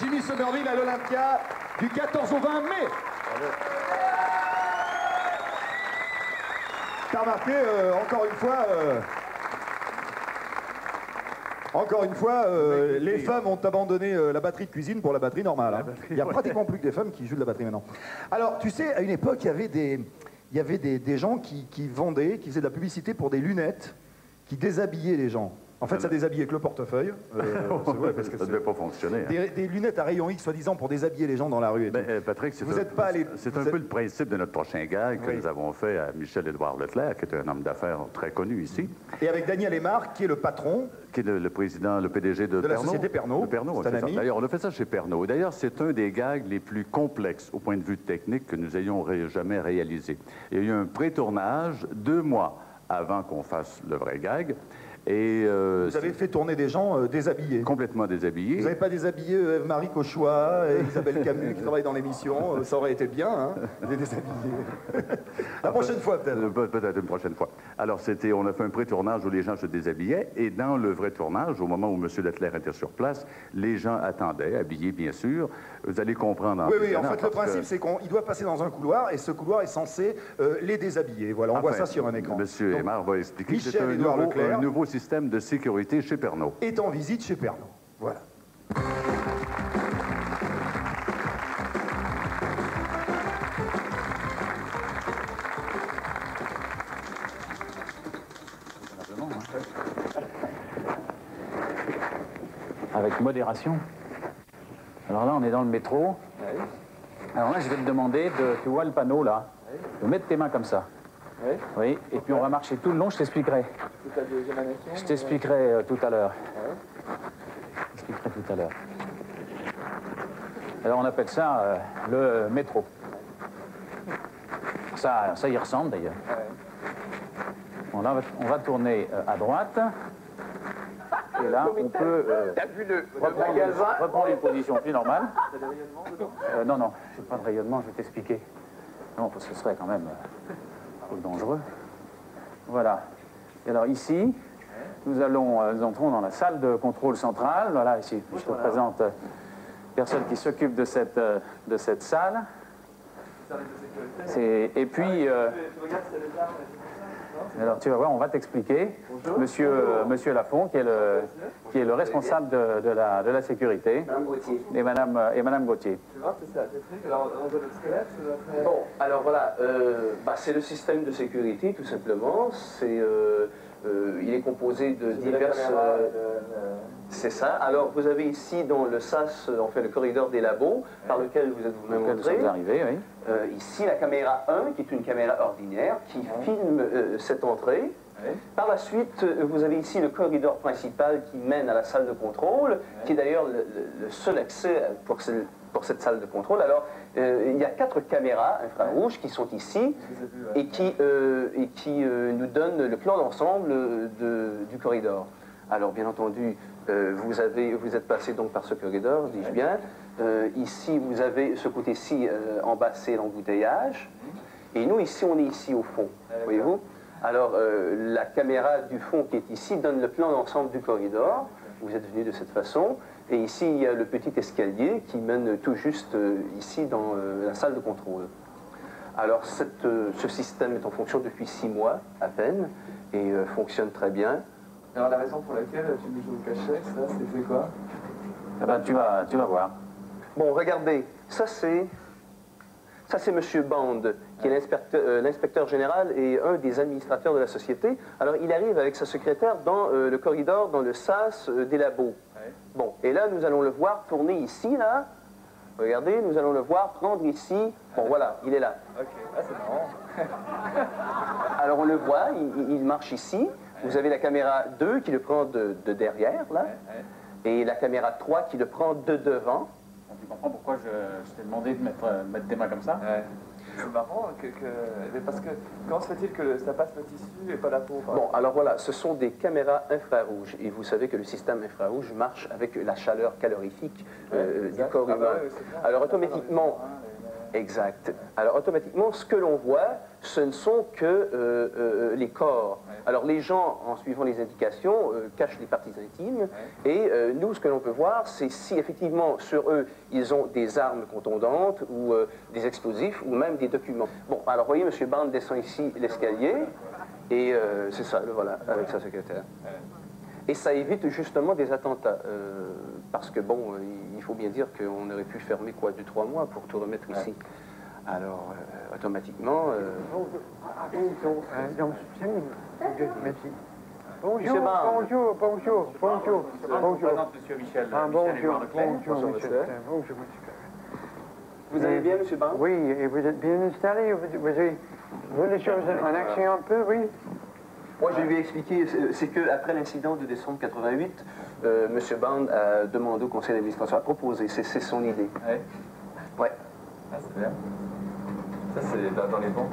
Jimmy Somerville à l'Olympia du 14 au 20 mai. T'as remarqué, encore une fois, les femmes ont abandonné la batterie de cuisine pour la batterie normale. Hein. Il n'y a pratiquement plus que des femmes qui jouent de la batterie maintenant. Alors, tu sais, à une époque, il y avait des gens qui faisaient de la publicité pour des lunettes qui déshabillaient les gens. En fait, ça déshabillait que le portefeuille. C'est vrai, parce que ça ne devait pas fonctionner. Hein. Des lunettes à rayon X, soi-disant, pour déshabiller les gens dans la rue. Patrick, c'est un peu le principe de notre prochain gag que nous avons fait à Michel-Édouard Leclerc, qui est un homme d'affaires très connu ici. Et avec Daniel Aymar, qui est le patron. Qui est le président, le PDG de la société Pernod. C'est un ami. D'ailleurs, on a fait ça chez Pernod. D'ailleurs, c'est un des gags les plus complexes au point de vue technique que nous ayons jamais réalisé. Il y a eu un pré-tournage 2 mois avant qu'on fasse le vrai gag. Et vous avez fait tourner des gens déshabillés. Complètement déshabillés. Vous n'avez pas déshabillé Eve-Marie Cauchois et Isabelle Camus qui travaillent dans l'émission. Ça aurait été bien, hein, de les déshabiller. La prochaine fois, peut-être. Peut-être une prochaine fois. Alors, on a fait un pré-tournage où les gens se déshabillaient. Et dans le vrai tournage, au moment où M. Leclerc était sur place, les gens attendaient, habillés bien sûr. Vous allez comprendre. Oui, en fait, le principe, c'est qu'il doit passer dans un couloir et ce couloir est censé les déshabiller. Voilà, on voit ça sur un écran. M. Aymar va expliquer. Michel-Édouard Leclerc, un nouveau système de sécurité chez Pernod. Est en visite chez Pernod. Voilà. Avec modération. Alors là, on est dans le métro. Alors là, je vais te demander tu vois le panneau là, de mettre tes mains comme ça. Oui. Oui, et puis on va marcher tout le long, je t'expliquerai. Toute la deuxième annexation. Je t'expliquerai tout à l'heure. Je t'expliquerai tout à l'heure. Alors on appelle ça le métro. Ça y ressemble d'ailleurs. Bon, là, on va tourner à droite. Et là, on peut reprendre une position plus normale. Non, c'est pas de rayonnement, je vais t'expliquer. Non, parce que ce serait quand même trop dangereux. Voilà. Et alors ici, nous entrons dans la salle de contrôle centrale. Voilà, ici, je te présente personne qui s'occupe de cette salle. Et puis... alors tu vas voir, on va t'expliquer. Monsieur Lafont, qui est le responsable de la sécurité. Et Madame Gauthier. Tu vois, c'est ça, alors on voit le squelette. Bon, alors voilà, c'est le système de sécurité tout simplement. Il est composé de diverses... C'est ça. Alors vous avez ici dans le SAS, on fait le corridor des labos, par lequel vous êtes vous-même entré. Vous êtes arrivé, oui. Ici la caméra 1, qui est une caméra ordinaire, qui filme cette entrée. Par la suite, vous avez ici le corridor principal qui mène à la salle de contrôle, qui est d'ailleurs le seul accès pour cette salle de contrôle. Alors, il y a 4 caméras infrarouges qui sont ici et qui nous donnent le plan d'ensemble du corridor. Alors, bien entendu, vous êtes passé donc par ce corridor, dis-je bien. Ici, vous avez ce côté-ci, en bas, c'est l'embouteillage. Et nous, ici, on est ici au fond, voyez-vous. Alors, la caméra du fond qui est ici donne le plan d'ensemble du corridor. Vous êtes venu de cette façon. Et ici, il y a le petit escalier qui mène tout juste ici dans la salle de contrôle. Alors, ce système est en fonction depuis 6 mois à peine et fonctionne très bien. Alors, la raison pour laquelle tu nous joues le cachet, ça, c'est quoi? Ah ben, tu vas voir. Bon, regardez, ça c'est M. Band, qui est l'inspecteur général et un des administrateurs de la société. Alors, il arrive avec sa secrétaire dans le corridor, dans le sas des labos. Ouais. Bon, et là, nous allons le voir tourner ici, là. Regardez, nous allons le voir prendre ici. Bon, voilà, il est là. Ok, c'est marrant. Alors, on le voit, il marche ici. Vous avez la caméra 2 qui le prend de derrière, là. Et la caméra 3 qui le prend de devant. Tu comprends pourquoi je t'ai demandé de mettre tes mains comme ça? C'est marrant, mais parce que comment se fait-il que ça passe le tissu et pas la peau? Bon, alors voilà, ce sont des caméras infrarouges. Et vous savez que le système infrarouge marche avec la chaleur calorifique du corps humain. Alors automatiquement, Exact. Alors, automatiquement, ce que l'on voit, ce ne sont que les corps. Alors, les gens, en suivant les indications, cachent les parties intimes. Et nous, ce que l'on peut voir, c'est si effectivement, sur eux, ils ont des armes contondantes ou des explosifs ou même des documents. Bon, alors, voyez, M. Bond descend ici l'escalier. Et c'est ça, le voilà, avec sa secrétaire. Et ça évite justement des attentats. Parce que, bon, il faut bien dire qu'on aurait pu fermer, quoi, 2-3 mois pour tout remettre ici. Alors, automatiquement... Merci. Monsieur Bonjour, Barre. bonjour, bonjour, bonjour, bonjour. Monsieur Michel. Bonjour, bonjour, monsieur. Vous allez bien, monsieur Barre? Oui, et vous êtes bien installé? Vous avez vu les choses en action un peu, oui? Moi, je lui ai expliqué, c'est qu'après l'incident de décembre 88, M. Bond a demandé au conseil d'administration, a proposé, c'est son idée. Ouais. Ouais. Ah, c'est bien. Ça, c'est dans les banques.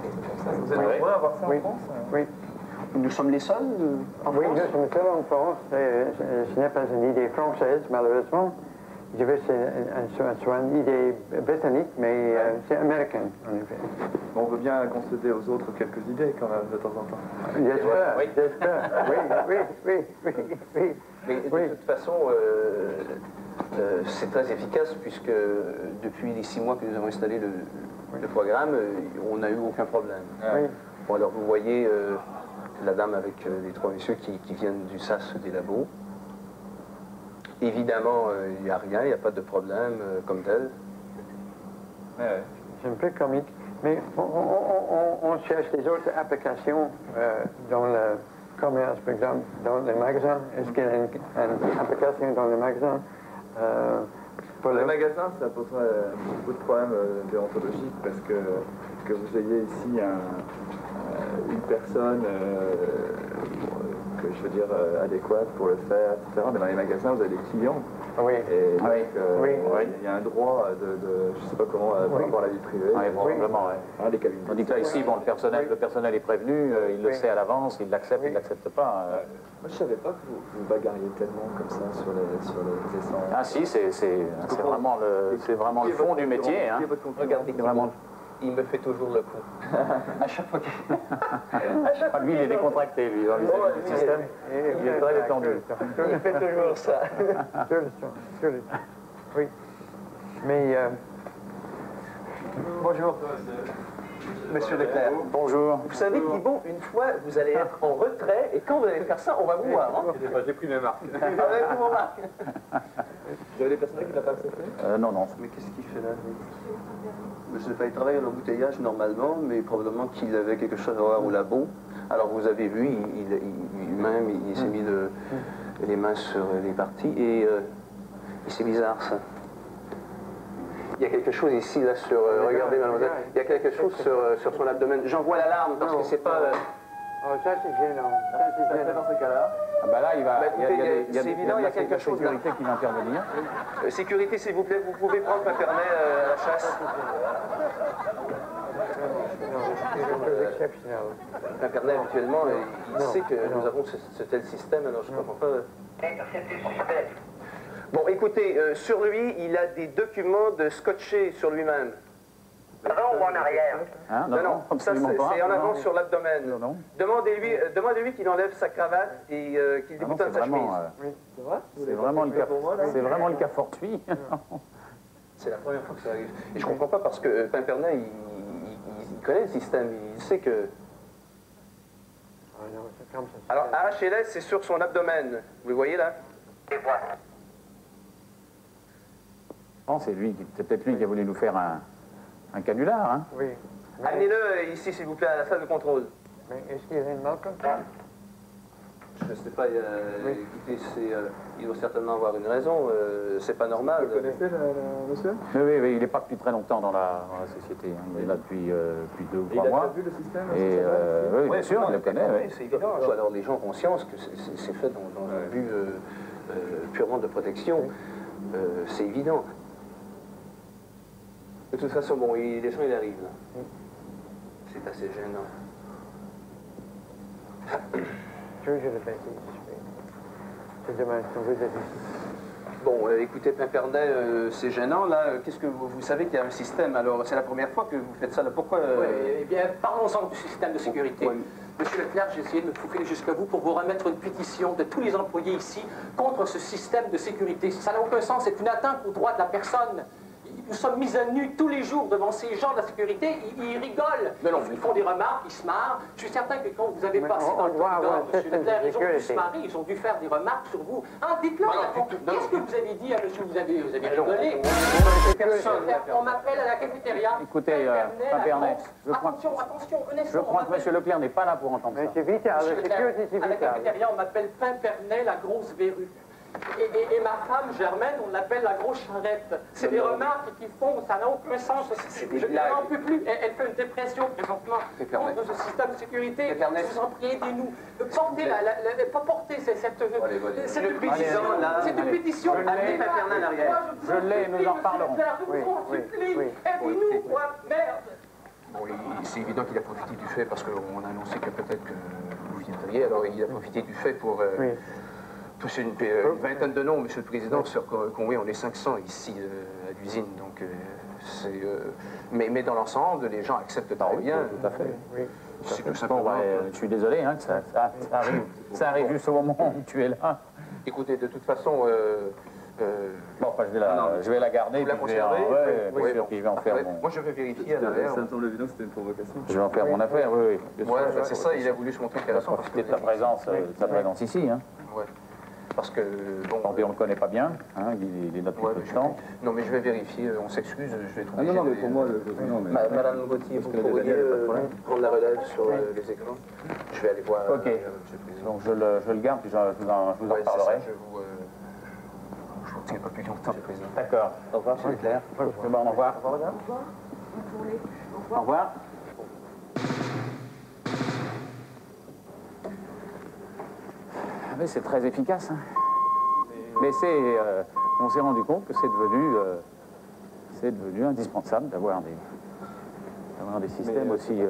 Vous êtes nombreux à avoir ça en France? Oui. Nous sommes les seuls en France? Oui, nous sommes seuls en France. Ce n'est pas une idée française, malheureusement. Je veux soit une idée britannique, mais c'est américain, en effet. On veut bien concéder aux autres quelques idées, quand même, de temps en temps. J'espère, Oui. j'espère. Oui. Mais de toute façon, c'est très efficace puisque depuis les 6 mois que nous avons installé le programme, on n'a eu aucun problème. Oui. Bon, alors vous voyez la dame avec les 3 messieurs qui viennent du SAS des labos. Évidemment, il n'y a rien, il n'y a pas de problème comme tel. C'est un peu comique. Mais on cherche des autres applications dans le commerce, par exemple, dans les magasins. Est-ce qu'il y a une application dans les magasins Pour le magasin, ça poserait beaucoup de problèmes déontologiques parce que vous ayez ici une personne que je veux dire adéquate pour le faire, etc. Mais dans les magasins, vous avez des clients. Oui. Et donc, il y a un droit je ne sais pas comment, par rapport à la vie privée. Oui, probablement, oui. Les cabines. Tandis que là, ici, bon, le personnel est prévenu, il le sait à l'avance, il l'accepte, il ne l'accepte pas. Moi, je ne savais pas que vous bagarriez tellement comme ça sur les essences. Ah si, c'est vraiment le fond du métier. Hein. Regardez, vraiment... il me fait toujours le coup. À chaque fois qu'il... Lui, il est décontracté, lui, dans le système. Il est très détendu. Il fait toujours ça. Oui. Mais... Bonjour. Monsieur Leclerc. Bonjour. Vous savez qu'Yvon, une fois, vous allez être en retrait, et quand vous allez faire ça, on va vous voir. Hein. J'ai pris mes marques. Vous avez pris vos marques. Vous avez des personnels qui ne l'ont pas accepté Non. Mais qu'est-ce qu'il fait là? Je ne sais pas, il travaille en embouteillage normalement, mais probablement qu'il avait quelque chose à voir au labo. Alors vous avez vu, il s'est mis les mains sur les parties, et c'est bizarre ça. Il y a quelque chose ici, là, sur... regardez, mademoiselle, il y a quelque chose sur son abdomen. J'envoie l'alarme, parce que c'est pas... Oh, ça c'est gênant. Ça c'est gênant. Dans ces cas-là. Ah bah là, il y a c'est évident, il y a quelque chose là. sécurité qui va intervenir. Sécurité, s'il vous plaît, vous pouvez prendre Pimpernel à la chasse. Pimpernel, habituellement, il sait que nous avons ce tel système, alors je ne comprends pas... Bon, écoutez, sur lui, il a des documents de scotché sur lui-même. Avant ou en arrière? Hein, non, ça c'est en avant sur l'abdomen. Non. Demandez-lui qu'il enlève sa cravate et qu'il déboutonne sa chemise. C'est vrai? C'est vraiment le cas fortuit. C'est la première fois que ça arrive. Et je comprends pas parce que Pimpernel, il connaît le système, il sait que... Alors, arrachez-les, c'est sur son abdomen. Vous le voyez là? Bon, c'est peut-être lui qui a voulu nous faire un canular. Hein. Oui. Amenez-le ici, s'il vous plaît, à la salle de contrôle. Mais est-ce qu'il y a une malcontrôle? Je ne sais pas, écoutez, il doit certainement avoir une raison, c'est pas normal. Vous connaissez le monsieur? Oui, il n'est pas depuis très longtemps dans la société. Hein. Il est là depuis 2 ou 3 mois. Il a déjà vu le système? Oui, bien sûr, il le connaît. Oui. C'est évident. Alors les gens ont conscience que c'est fait dans un but purement de protection. C'est évident. De toute façon, bon, il descend, il arrive. C'est assez gênant. Je le bêtise. C'est dommage, on veut dire. Bon, écoutez, Pimpernel, c'est gênant, là. Qu'est-ce que vous savez qu'il y a un système, alors c'est la première fois que vous faites ça, là. Pourquoi Oui, eh bien, parlons-en du système de sécurité. Ouais. Monsieur Leclerc, j'ai essayé de me faufiler jusqu'à vous pour vous remettre une pétition de tous les employés ici contre ce système de sécurité. Ça n'a aucun sens, c'est une atteinte aux droits de la personne. Nous sommes mis à nu tous les jours devant ces gens de la sécurité, ils rigolent. Mais non, ils font des remarques, ils se marrent. Je suis certain que quand vous avez passé dans le corridor, monsieur Leclerc, ils ont dû se marrer, ils ont dû faire des remarques sur vous. Ah, dites-le, qu'est-ce que vous avez dit à monsieur? Vous avez rigolé. On m'appelle à la cafétéria. Écoutez, Pimpernel, attention, je crois que monsieur Leclerc n'est pas là pour entendre ça. C'est vital, à la cafétéria, on m'appelle Pimpernel, la grosse verrue. Et ma femme, Germaine, on l'appelle la grosse charrette. C'est des remarques qu'ils font, ça n'a aucun sens. Je n'en peux plus. Elle fait une dépression présentement contre ce système de sécurité. Je vous en prie, aidez-nous. Portez pas porter cette pétition. Je l'ai, nous en reparlerons. Je vous en supplie, aidez-nous, merde. Bon, c'est évident qu'il a profité du fait, parce qu'on a annoncé que peut-être que vous viendriez, alors il a profité du fait pour... C'est une vingtaine de noms, Monsieur le Président, sur Conway, on est 500 ici à l'usine, donc mais dans l'ensemble, les gens acceptent très bien. Tout à fait. Oui. C'est tout simplement... Bon, je suis désolé, hein, que ça arrive juste au moment où tu es là. Écoutez, de toute façon... bon, enfin, je vais la garder. Vous la conservez? Oui, puis je vais en faire mon... Moi, je vais vérifier à l'arrière. Ça me semble évident que c'était une provocation. Je vais en faire mon affaire, oui. Ouais, c'est ça, il a voulu se montrer intéressant. Profiter de sa présence ici, hein. Ouais. Parce que, bon... on ne le connaît pas bien, hein, il est notre peu de temps. Non, mais je vais vérifier, on s'excuse, je vais trouver... non, mais pour moi... Madame Gauthier, vous pourriez prendre la relève sur les écrans? Je vais aller voir... Ok, donc je le garde, puis je vous en reparlerai. Je vous retiens pas plus longtemps, Monsieur le Président. D'accord. Au revoir, Monsieur Leclerc. Bon, au revoir. Au revoir. Mais c'est très efficace. Hein. Mais on s'est rendu compte que c'est devenu indispensable d'avoir des systèmes aussi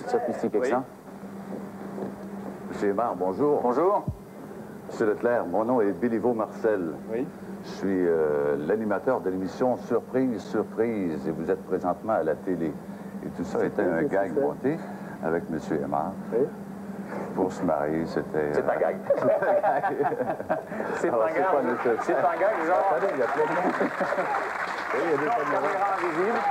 sophistiqués que ça. Monsieur Aymar, bonjour. Bonjour. Monsieur Leclerc, mon nom est Béliveau Marcel. Oui. Je suis l'animateur de l'émission Surprise, Surprise, et vous êtes présentement à la télé. Et tout ça était un gag monté avec Monsieur Aymar. Oui. Pour se marier, c'était... C'est un gag. C'est un gag. C'est un gag, genre... Attendez, il y a plein de monde. Oui, il y a des caméras invisibles.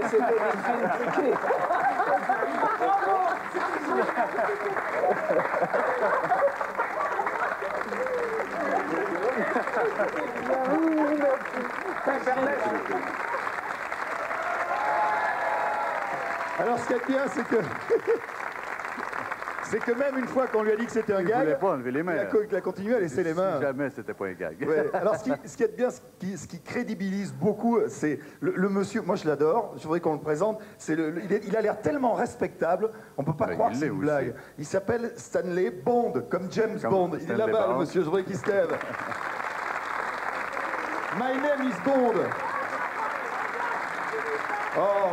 C'était des films truqués. Alors, ce qu'il y a de bien, c'est que même une fois qu'on lui a dit que c'était un gag, il ne voulait pas enlever les mains. Il a continué à laisser les mains. Si jamais c'était pas un gag. Ouais. Alors, ce qu'il y a de bien, ce qui crédibilise beaucoup, c'est le monsieur, moi je l'adore, je voudrais qu'on le présente, il a l'air tellement respectable, on ne peut pas croire que c'est une blague. Il s'appelle Stanley Bond, comme James Bond. Il est là-bas, le monsieur, je voudrais qu'il se lève. My name is Bond. Oh.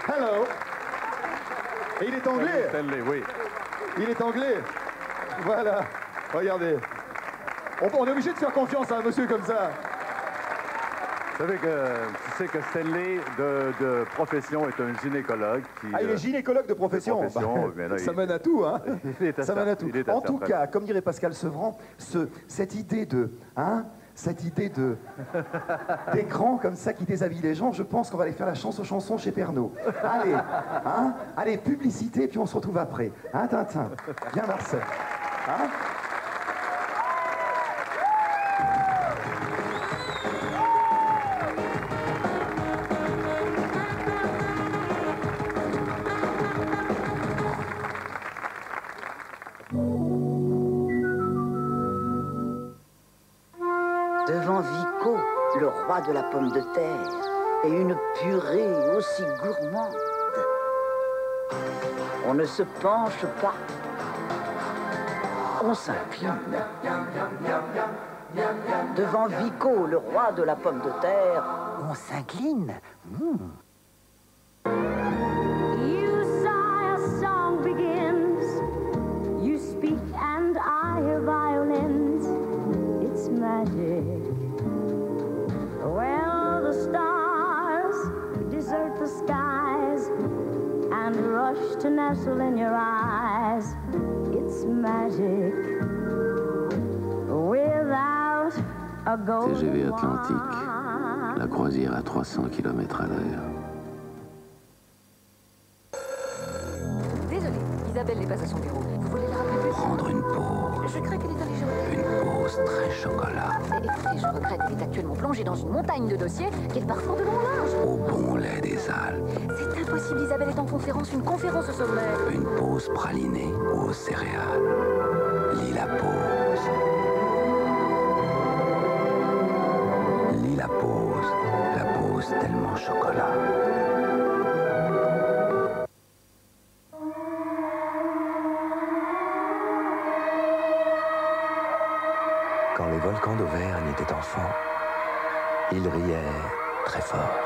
Hello. Et il est anglais. Stanley, oui. Il est anglais. Voilà. Regardez. On est obligé de faire confiance à un monsieur comme ça. Tu sais que Stanley, de profession, est un gynécologue qui... Ah, il est gynécologue de profession. Ça mène à tout, hein. Ça mène à tout. En tout cas, comme dirait Pascal Sevran, cette idée d'écran comme ça qui déshabille les gens, je pense qu'on va aller faire la chanson chez Pernod. Allez, hein, allez, publicité, puis on se retrouve après. Hein, Tintin? Viens, Marcel. Hein? Devant Vico, le roi de la pomme de terre, et une purée aussi gourmande. On ne se penche pas, on s'incline. Devant Vico, le roi de la pomme de terre, on s'incline. and rush to nestle in your eyes. It's magic without a golden TGV Atlantique, la croisière à 300 km à l'heure. Désolée, Isabelle n'est pas à son bureau. Vous voulez la rappeler plus tard? Prendre une pause. Je crains qu'elle est allée jouer. Une pause très chocolat. Écoutez, je regrette, elle est actuellement plongée dans une montagne de dossiers qu'elle parcourt de long en large. Au bon lait des Alpes. C'est impossible, Isabelle est en conférence, une conférence au sommet. Une pause pralinée aux céréales. Lis la pause. Lis la pause. La pause tellement chocolat. Quand les volcans d'Auvergne étaient enfants, ils riaient très fort.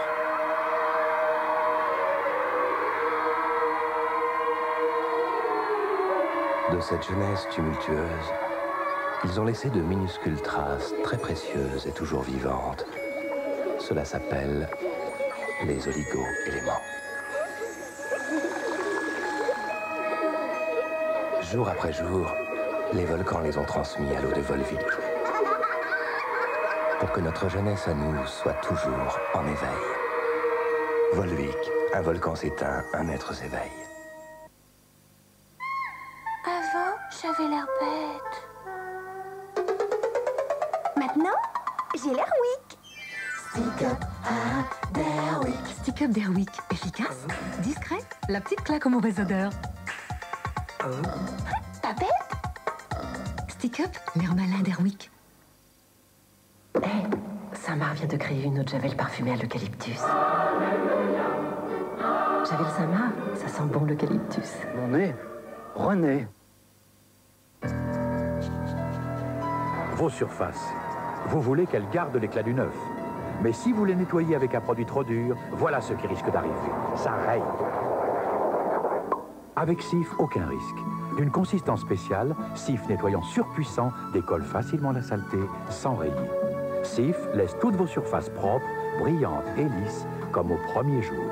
De cette jeunesse tumultueuse, ils ont laissé de minuscules traces très précieuses et toujours vivantes. Cela s'appelle les oligo-éléments. Jour après jour, les volcans les ont transmis à l'eau de Volvic. Pour que notre jeunesse à nous soit toujours en éveil. Volvic, un volcan s'éteint, un être s'éveille. Avant, j'avais l'air bête. Maintenant, j'ai l'air weak. Stick up d'Airwick. Stick up d'Airwick. Efficace, discret, la petite claque aux mauvaises odeurs. Pas bête? Stick up, l'air malin d'Airwick. Hé, Saint-Marc vient de créer une eau de Javel parfumée à l'eucalyptus. Javel Saint-Marc, ça sent bon l'eucalyptus. Mon nez, René. Vos surfaces. Vous voulez qu'elles gardent l'éclat du neuf. Mais si vous les nettoyez avec un produit trop dur, voilà ce qui risque d'arriver. Ça raye. Avec Cif, aucun risque. D'une consistance spéciale, Cif nettoyant surpuissant décolle facilement la saleté sans rayer. Cif laisse toutes vos surfaces propres, brillantes et lisses comme au premier jour.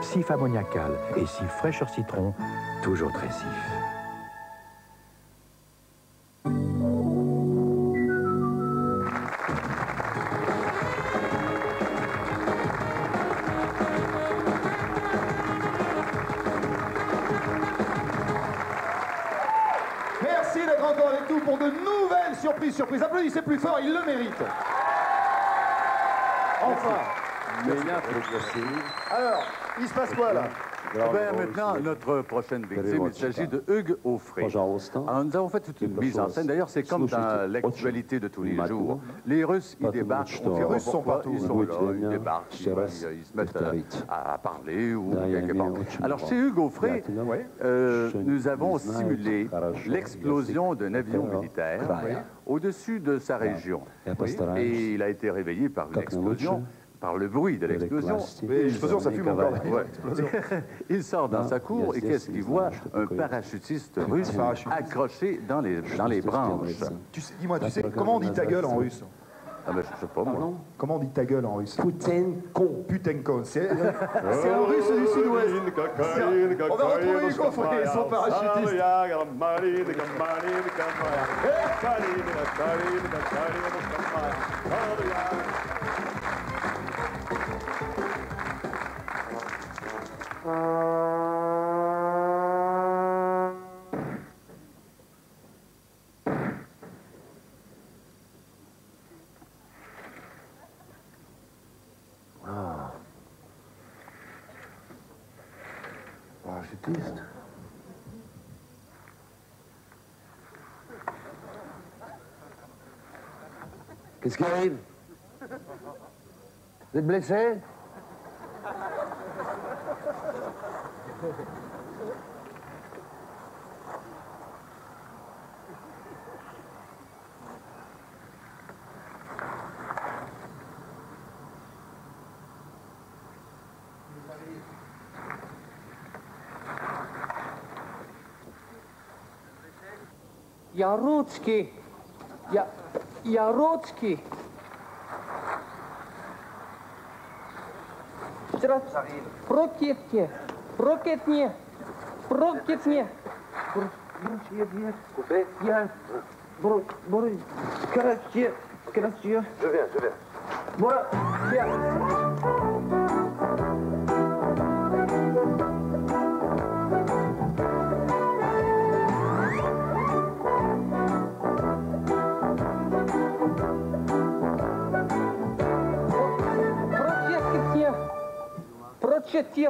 Cif ammoniacal et Cif fraîcheur citron, toujours très Cif. Merci d'être encore avec nous pour de nouvelles surprises. Applaudissez plus fort, il le mérite. Enfin. Alors, il se passe quoi là? Maintenant, notre prochaine victime, il s'agit de Hugues Aufray. Alors, nous avons fait toute une mise en scène. D'ailleurs, c'est comme dans l'actualité de tous les jours. Les Russes, ils débarquent. Les Russes sont partout. Ils sont là, ils débarquent, ils se mettent à parler ou quelque part. Alors, chez Hugues Aufray, nous avons simulé l'explosion d'un avion militaire au-dessus de sa région. Et il a été réveillé par une explosion. Par le bruit de l'explosion. L'explosion, ça fume encore. Il sort dans sa cour et qu'est-ce qu'il voit? Un parachutiste russe accroché dans les branches. Dis-moi, tu sais comment on dit ta gueule en russe? Ah ben, je sais pas, moi. Comment on dit ta gueule en russe? Putain-con. Putain-con. C'est le russe du sud-ouest. On va retrouver Hugues Aufray et son parachutiste. Parachutiste. Qu'est-ce qui arrive? Vous êtes blessé? Yarutsky. Yarutsky. Здравствуйте. Proketnie. Proketnie. Coupé. Je viens. Proketnie.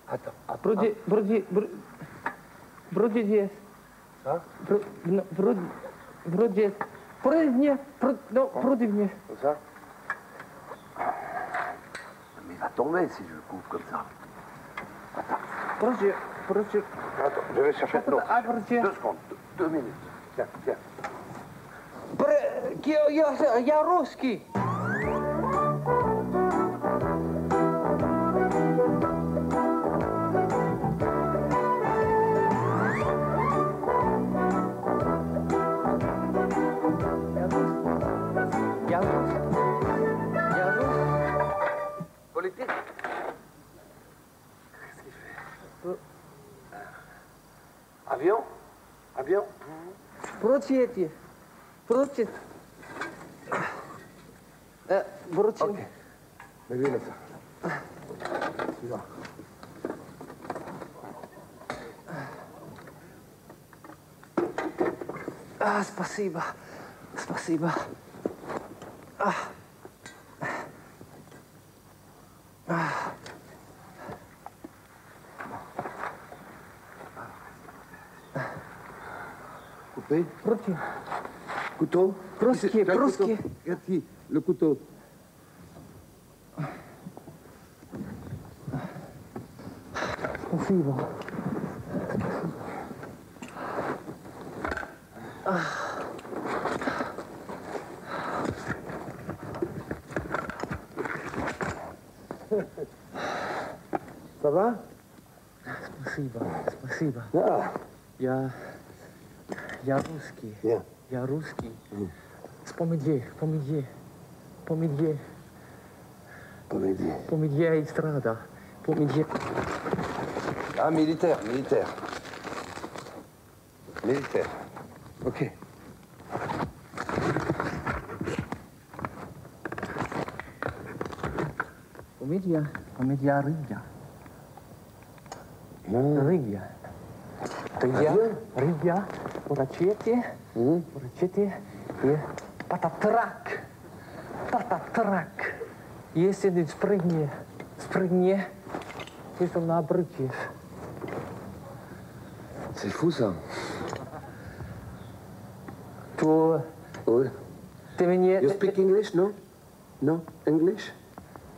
Attends. Brodies. Ça? Brodies. Prodies. Non, prodies. Comme ça? Mais il va tomber si je le coupe comme ça. Prodies. Attends, je vais chercher. Non, 2 secondes, 2 minutes. Tiens. Я русский. Politique. Qu'est-ce qu'il fait? Avion. Против. Ok. Mais lui, il a ça. Suivant. Спасибо. Coupé. Против. Couteau. Прусский. Regarde qui? Le couteau. Спасибо. Ça va? Спасибо. Ah. Я русский. Bien. Я русский. Помидье. Comédien Estrada. Помидье. Ah, militaire. Ok. Помидья Рига. Рига. Урачете и пататрак. Если ты спрыгни, ты что набрыкишь. C'est fou ça. Oui. You speak English, no? No? English?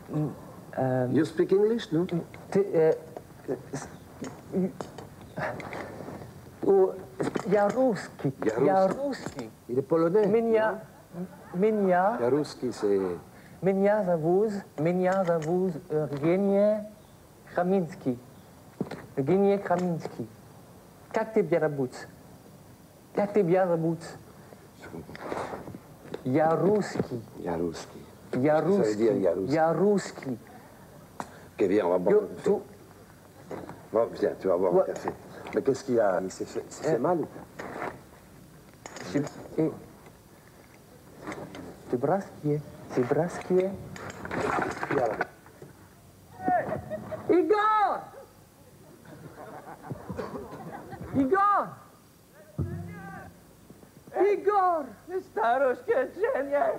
You speak English, no? Я русский. Il est polonais. Jaruski, c'est... Меня зовут Евгений Храминский. Как тебя зовут? Я русский. Ça veut dire Jaruski. Ok, viens, on va boire un café. Bon, viens, tu vas boire un café. Mais qu'est-ce qu'il y a? Il s'est fait mal? C'est brasquier. Igor! Старушка Женя!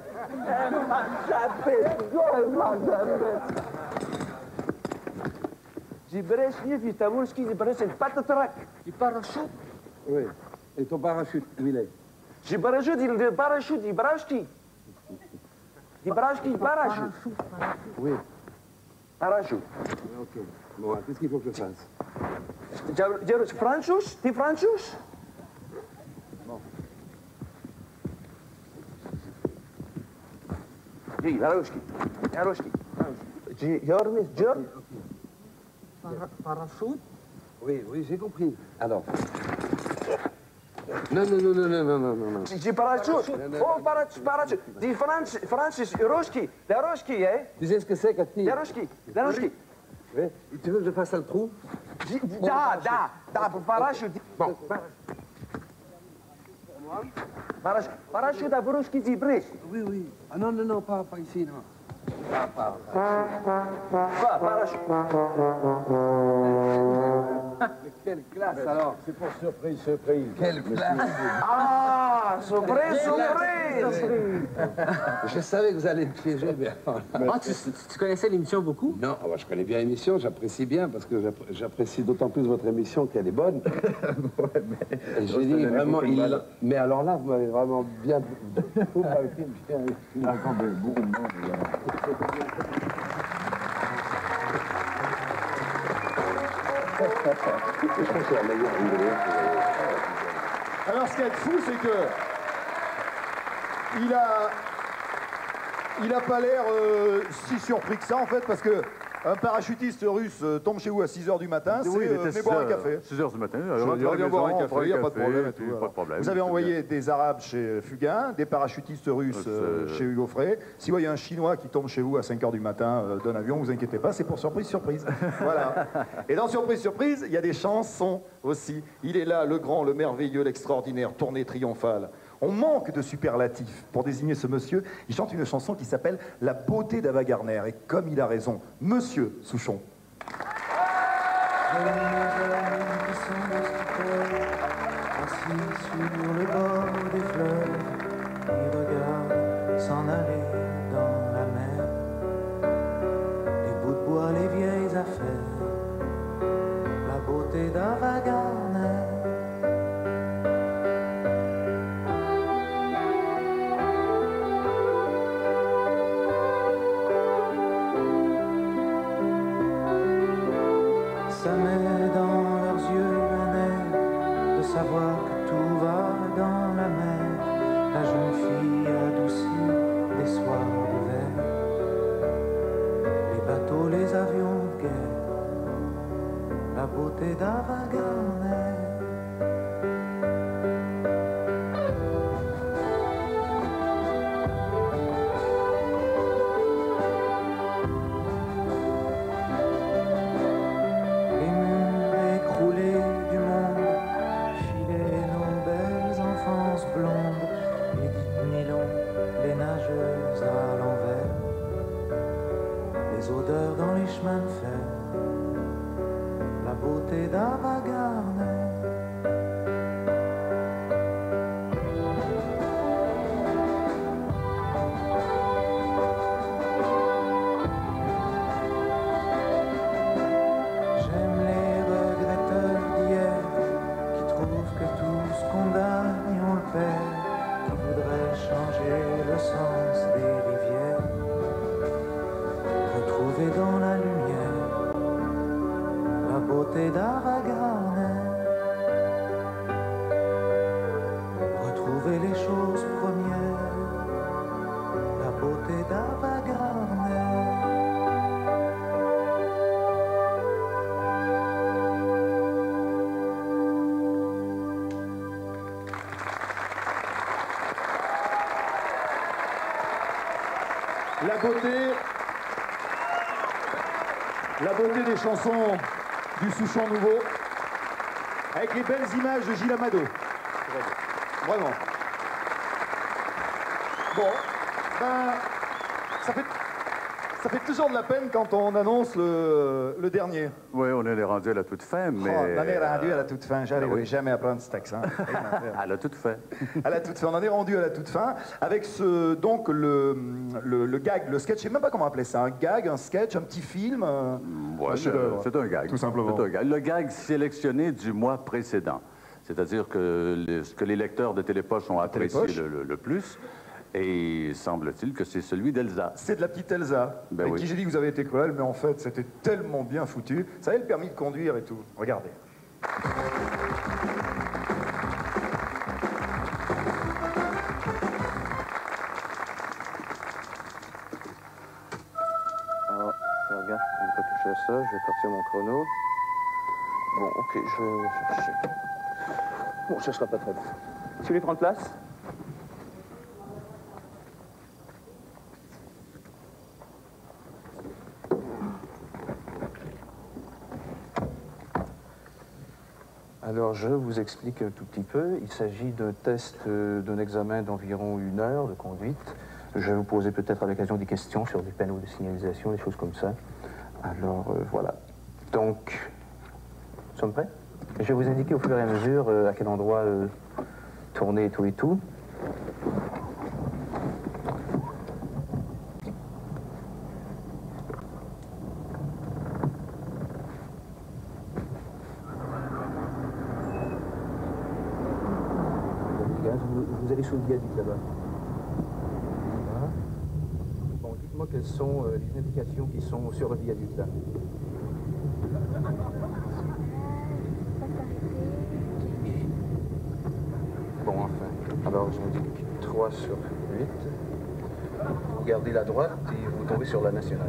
Zibreschniev, Istavulski, Zibreschniev, patatrac. Du parachute? Oui. Et ton parachute, où il est? Du parachute, il parachute, il parachute. Oui. Parachute. Ok. Bon, qu'est-ce qu'il faut que je fasse? Franchouche? T'es franchouche? Bon. Dis, Jaruski. Parachute? Oui, j'ai compris. Alors. Non, non, non, non, non, non, non, non. J'ai parachute. Oh, parachute. Dis Francis, Roski. La Roski, hein? Tu sais ce que c'est, Cathy? La Roski. La Roski. Oui. Tu veux que je fasse un trou? Parachute. Bon. Parachute à Roski Zibré. Oui, oui. Ah non, non, non, pas ici, non. Parachute. Quelle classe alors? C'est pour surprise. Quelle classe! Ah, surprise! Je savais que vous allez me piéger, mais... Ah, tu connaissais l'émission beaucoup? Non, je connais bien l'émission, j'apprécie bien, parce que j'apprécie d'autant plus votre émission qu'elle est bonne. J'ai dit vraiment, mais alors là, vous m'avez vraiment bien... Vous m'avez bien... Alors, ce qui est fou, c'est que il a pas l'air si surpris que ça, en fait, parce que un parachutiste russe tombe chez vous à 6 h du matin, c'est venez boire un café. 6 h du matin, viens boire un café, il n'y a pas de problème. Pas de problème. Vous avez envoyé des Arabes chez Fugain, des parachutistes russes chez Hugo Frey. Si vous voyez un Chinois qui tombe chez vous à 5 h du matin d'un avion, vous inquiétez pas, c'est pour surprise. Voilà. Et dans surprise, il y a des chansons aussi. Il est là, le grand, le merveilleux, l'extraordinaire, tournée triomphale. On manque de superlatifs pour désigner ce monsieur. Il chante une chanson qui s'appelle « La beauté d'Ava Gardner ». Et comme il a raison, Monsieur Souchon. Assis sur le bord des fleuves, ils regardent s'en aller dans la mer. Les bouts de bois, les vieilles affaires, la beauté d'Ava Gardner. Ça met dans leurs yeux un air de savoir que tout va dans la mer. La jeune fille adoucie des soirs d'hiver, les bateaux, les avions de guerre, la beauté d'Ava Gardner. Chemin de fer, la beauté d'Ava Gardner. J'aime les regretteurs d'hier qui trouvent que tout ce qu'on gagne on le perd, qui voudraient changer le sens des rivières, retrouver dans la beauté d'Ava Gardner, retrouver les choses premières, la beauté d'Ava Gardner. La beauté des chansons du Souchon nouveau, avec les belles images de Gilles Amado. Vraiment. Bon, ben, ça fait toujours de la peine quand on annonce le dernier. Oui, on est rendu à la toute fin, mais... Oh, on est rendu à la toute fin, j'arriverai jamais à prendre cet accent. À la toute fin. À la toute fin, on en est rendu à la toute fin, avec donc le gag, le sketch, je sais même pas comment appeler ça, un gag, un sketch, un petit film, c'est un gag. Tout simplement. C'est un gag. Le gag sélectionné du mois précédent, c'est-à-dire que ce que les lecteurs de Télépoche ont apprécié le plus, et semble-t-il que c'est celui d'Elsa. C'est de la petite Elsa, avec qui j'ai dit que vous avez été cruel, mais en fait, c'était tellement bien foutu. Ça avait le permis de conduire et tout. Regardez. Alors, faire gaffe pour ne pas toucher à ça, je vais partir mon chrono. Bon, ok, je vais chercher. Bon, ce ne sera pas très long. Si vous voulez prendre place. Alors, je vous explique un tout petit peu. Il s'agit d'un test d'un examen d'environ 1 heure de conduite. Je vais vous poser peut-être à l'occasion des questions sur des panneaux de signalisation, des choses comme ça. Alors, voilà. Donc, nous sommes prêts? Je vais vous indiquer au fur et à mesure à quel endroit tourner et tout et tout. Vous allez sous le viaduc là-bas. Voilà. Bon, dites-moi quelles sont les indications qui sont sur le viaduc là. Bon, enfin. Alors, j'indique 3 sur 8. Vous gardez la droite et vous tombez sur la nationale.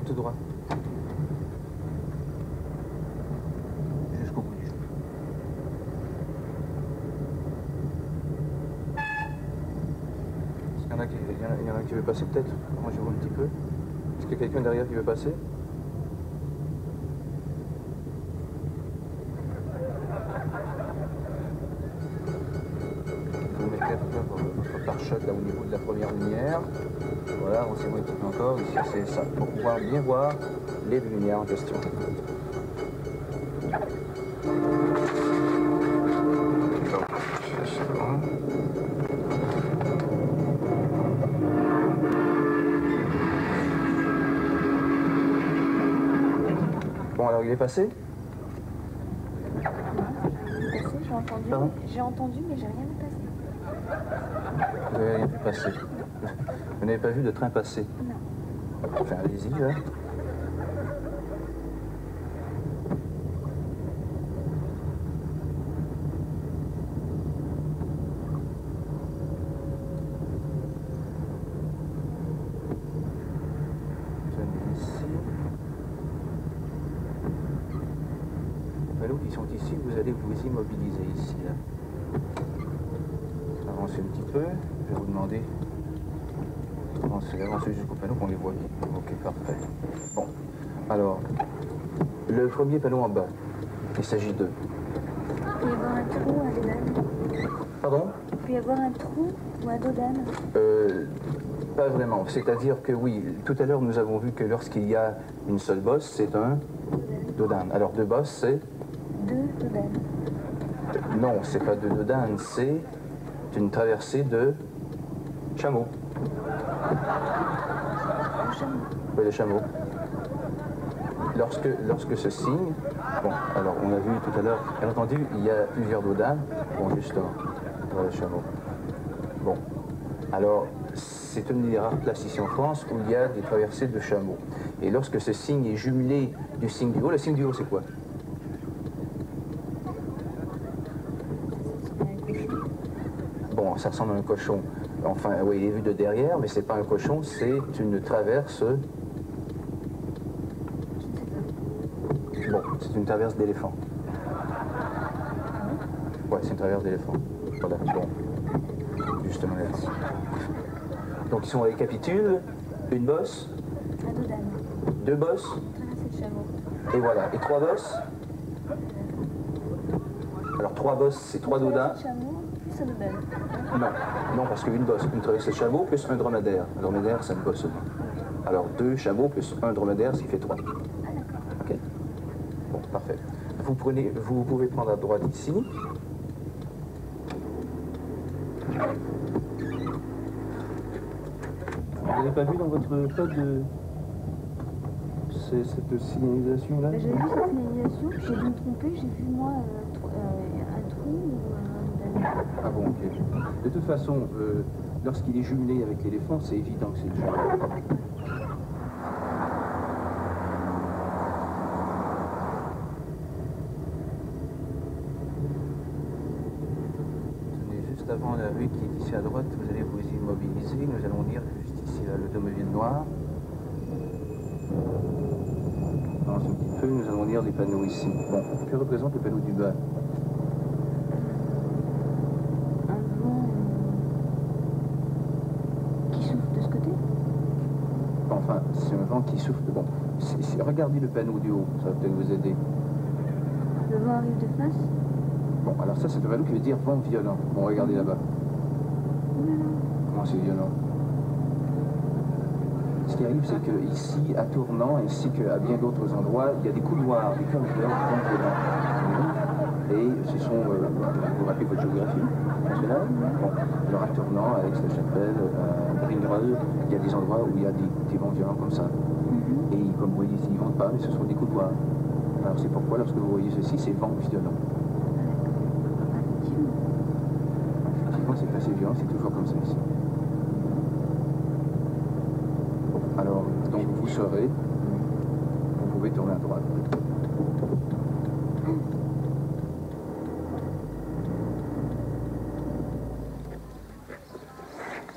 Tout droit. Jusqu'au bout du chemin. Est-ce qu'il y en a qui veut passer peut-être? Moi je vois un petit peu. Est-ce qu'il y a quelqu'un derrière qui veut passer? Vous mettez votre pare-choc là au niveau de la première lumière. Voilà, on s'y voit un petit peu encore. Ici c'est ça, pour pouvoir bien voir les lumières en question. Bon, alors il est passé? J'ai entendu, mais j'ai rien vu passer. Vous n'avez rien vu passer. Vous n'avez pas vu de train passer? Non. Enfin, allez-y, là. Venez ici. Les panneaux qui sont ici, vous allez vous immobiliser ici, là. Avancez un petit peu. Je vais vous demander d'avancer jusqu'au panneau qu'on les voit bien. Ok, parfait. Bon, alors, le premier panneau en bas, il s'agit de... Il peut y avoir un trou ou un dodane? Pardon? Il peut y avoir un trou ou un dodane? Pas vraiment. C'est-à-dire que oui, tout à l'heure nous avons vu que lorsqu'il y a une seule bosse, c'est un dodane. Alors 2 bosses, c'est? 2 dodanes. Non, c'est pas 2 dodanes, c'est une traversée de chameau. Oui, le chameau. Lorsque ce signe, bon, alors on a vu tout à l'heure, bien entendu, il y a plusieurs dodanes, bon, justement, voilà le chameau. Bon, alors, c'est une des rares places ici en France où il y a des traversées de chameaux. Et lorsque ce signe est jumelé du signe du haut, le signe du haut, c'est quoi? Bon, ça ressemble à un cochon. Enfin, oui, il est vu de derrière, mais c'est pas un cochon, c'est une traverse. Bon, c'est une traverse d'éléphant. Ouais, c'est une traverse d'éléphant. Voilà, bon. Justement là-dessus. Donc, ils récapitulent. Une bosse. Un dodane. 2 bosses. Traversée de chameau. Et voilà. Et 3 bosses. Alors, 3 bosses, c'est 3 dodans. Chameau, plus un dodane. Non, parce qu'une bosse, une traversée de chameau plus un dromadaire. Un dromadaire, c'est une bosse. Alors 2 chameaux plus un dromadaire, ce qui fait 3. Ok. Bon, parfait. Vous pouvez prendre à droite ici. Vous n'avez pas vu dans votre code cette signalisation-là? J'ai vu cette signalisation, j'ai dû me tromper, j'ai vu moi un trou ou un dodane. Ah bon, ok. De toute façon, lorsqu'il est jumelé avec l'éléphant, c'est évident que c'est le chameau. Tenez juste avant la rue qui est ici à droite, vous allez vous immobiliser. Nous allons lire juste ici là, l'automobile noire. On avance un petit peu, nous allons lire les panneaux ici. Bon, que représente le panneau du bas? Qui souffle de ce côté? Enfin, c'est un vent qui souffle. Bon, regardez le panneau du haut, ça va peut-être vous aider. Le vent arrive de face? Bon, alors ça, c'est un panneau qui veut dire vent violent. Bon, regardez là-bas. Comment c'est violent? Ce qui arrive, c'est qu'ici, à Tournant, ainsi qu'à bien d'autres endroits, il y a des couloirs, des corridors de vent violent. Et ce sont, vous rappelez votre géographie nationale? Bon, alors à Tournant, à Aix-la-Chapelle, à Brignerolles, il y a des endroits où il y a des vents violents comme ça. Et comme vous voyez ici, ils ne vendent pas, mais ce sont des couloirs. Alors c'est pourquoi, lorsque vous voyez ceci, c'est vent violent. Effectivement, c'est assez violent, c'est toujours comme ça ici. Bon, alors, donc vous saurez, vous pouvez tourner à droite.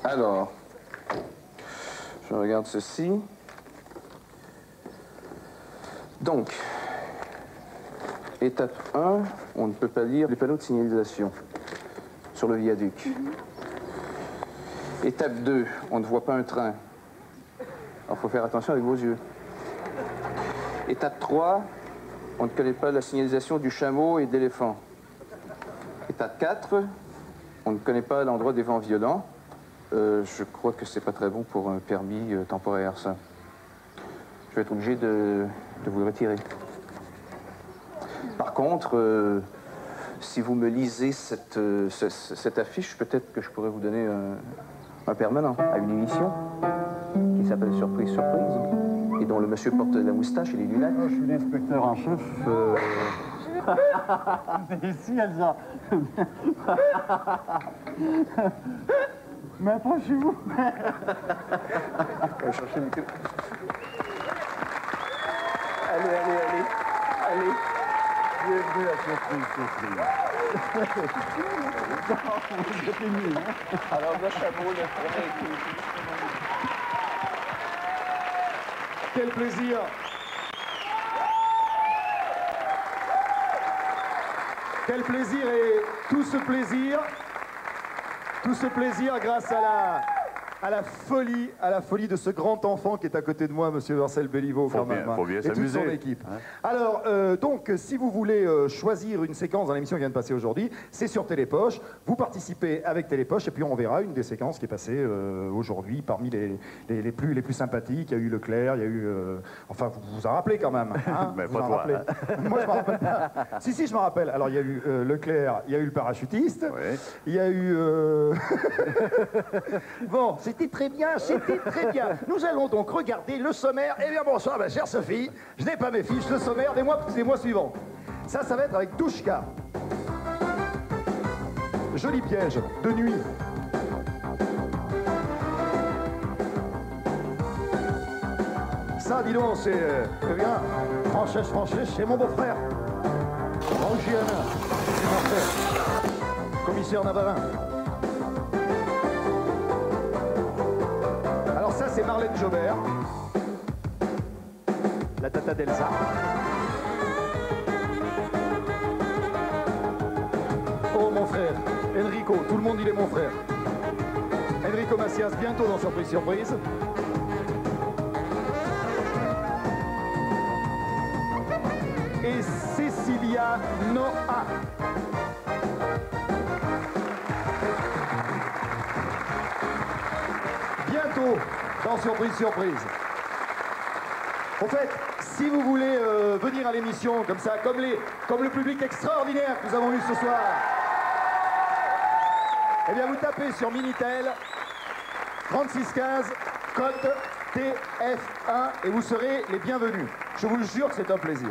Alors, je regarde ceci. Donc, étape 1, on ne peut pas lire les panneaux de signalisation sur le viaduc. Étape 2, on ne voit pas un train. Alors, il faut faire attention avec vos yeux. Étape 3, on ne connaît pas la signalisation du chameau et d'éléphant. Étape 4, on ne connaît pas l'endroit des vents violents. Je crois que c'est pas très bon pour un permis temporaire, ça. Je vais être obligé de vous le retirer. Par contre, si vous me lisez cette affiche, peut-être que je pourrais vous donner un permanent à une émission qui s'appelle Surprise, Surprise, et dont le monsieur porte la moustache et les lunettes. Je suis l'inspecteur en chef. Ici, Elsa. Mais approchez-vous. On va chercher le micro. Allez. Bienvenue à Surprise, Surprise. C'était nul, hein? Alors, le chameau, le train et tout. Quel plaisir! Quel plaisir, et tout ce plaisir grâce à la folie de ce grand enfant qui est à côté de moi, monsieur Marcel Béliveau, quand même. Faut bien et toute son s'amuser. équipe. Hein? Alors, donc, si vous voulez choisir une séquence dans l'émission qui vient de passer aujourd'hui, c'est sur Télépoche. Vous participez avec Télépoche et puis on verra une des séquences qui est passée aujourd'hui parmi les plus sympathiques. Il y a eu Leclerc, il y a eu... enfin, vous vous en rappelez quand même. Hein, Mais vous pas en toi. rappelez. Moi, je me rappelle pas. Si, je me rappelle. Alors, il y a eu Leclerc, il y a eu le parachutiste, il y a eu... Bon, c'était très bien, c'était très bien. Nous allons donc regarder le sommaire. Eh bien, bonsoir, ma chère Sophie. Je n'ai pas mes fiches, le sommaire des mois suivants. Ça va être avec Touchka. Joli piège, de nuit. Ça, dis donc, c'est... bien, Frances, c'est mon beau-frère. Rangiana, c'est mon frère. Commissaire Navarin. Alors ça, c'est Marlène Jobert. La tata d'Elsa. Oh, mon frère, Enrico, tout le monde, il est mon frère. Enrico Macias, bientôt dans Surprise, Surprise. Et Cecilia Noah. Bientôt dans Surprise, Surprise. En fait, si vous voulez venir à l'émission comme ça, comme le public extraordinaire que nous avons eu ce soir, eh bien vous tapez sur Minitel 3615 code TF1 et vous serez les bienvenus. Je vous le jure que c'est un plaisir.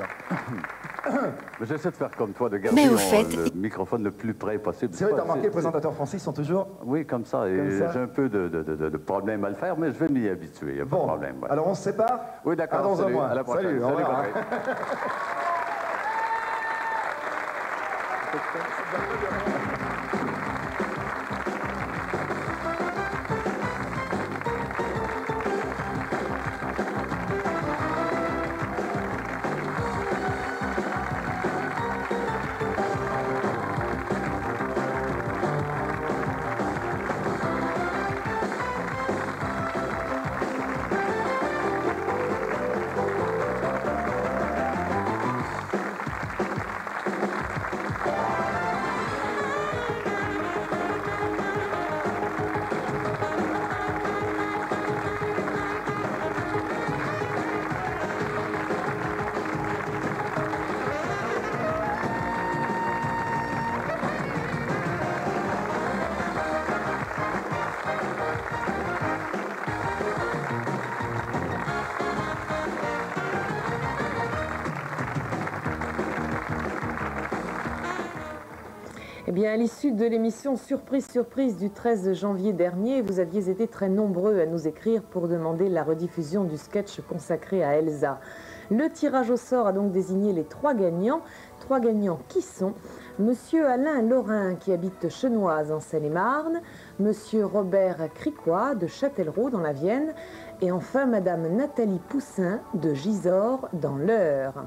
Mais j'essaie de faire comme toi, de garder le microphone le plus près possible. C'est vrai, t'as remarqué, les présentateurs français sont toujours... Oui, comme ça. Et j'ai un peu de problème à le faire, mais je vais m'y habituer, il n'y a pas de problème. Ouais. Alors on se sépare? Oui, d'accord. Dans un mois. À la prochaine. Salut, au revoir. bien, à l'issue de l'émission Surprise, Surprise du 13 janvier dernier, vous aviez été très nombreux à nous écrire pour demander la rediffusion du sketch consacré à Elsa. Le tirage au sort a donc désigné les 3 gagnants. 3 gagnants qui sont Monsieur Alain Laurin qui habite Chenoise en Seine-et-Marne, Monsieur Robert Cricois de Châtellerault dans la Vienne et enfin Madame Nathalie Poussin de Gisors dans l'Eure.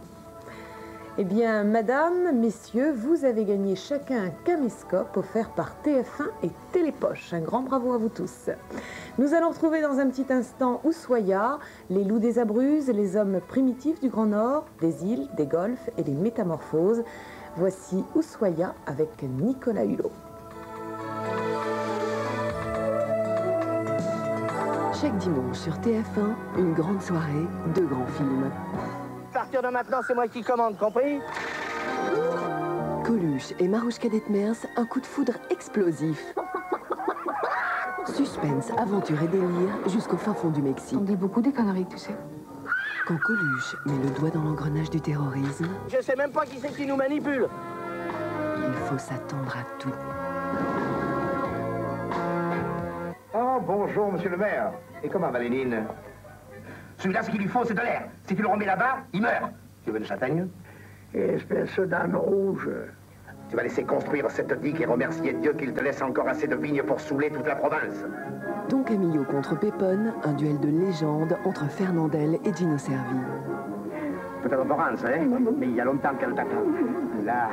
Eh bien, madame, messieurs, vous avez gagné chacun un caméscope offert par TF1 et Télépoche. Un grand bravo à vous tous. Nous allons retrouver dans un petit instant Ushuaïa, les loups des Abruzzes, les hommes primitifs du Grand Nord, des îles, des golfs et des métamorphoses. Voici Ushuaïa avec Nicolas Hulot. Chaque dimanche sur TF1, une grande soirée, 2 grands films. À partir de maintenant, c'est moi qui commande, compris? Coluche et Marouchka Detmers, un coup de foudre explosif. Suspense, aventure et délire jusqu'au fin fond du Mexique. On dit beaucoup des conneries, tu sais. Quand Coluche met le doigt dans l'engrenage du terrorisme... Je sais même pas qui c'est qui nous manipule. Il faut s'attendre à tout. Oh, bonjour, monsieur le maire. Et comment va Lénine? Celui-là, ce qu'il lui faut, c'est de l'air. Si tu le remets là-bas, il meurt. Tu veux de châtaigne? Espèce d'âne rouge. Tu vas laisser construire cette digue et remercier Dieu qu'il te laisse encore assez de vignes pour saouler toute la province. Don Camillo contre Pépone, un duel de légende entre Fernandel et Gino Servi. Peut-être Florence, hein? Mais il y a longtemps qu'elle t'attend. Là.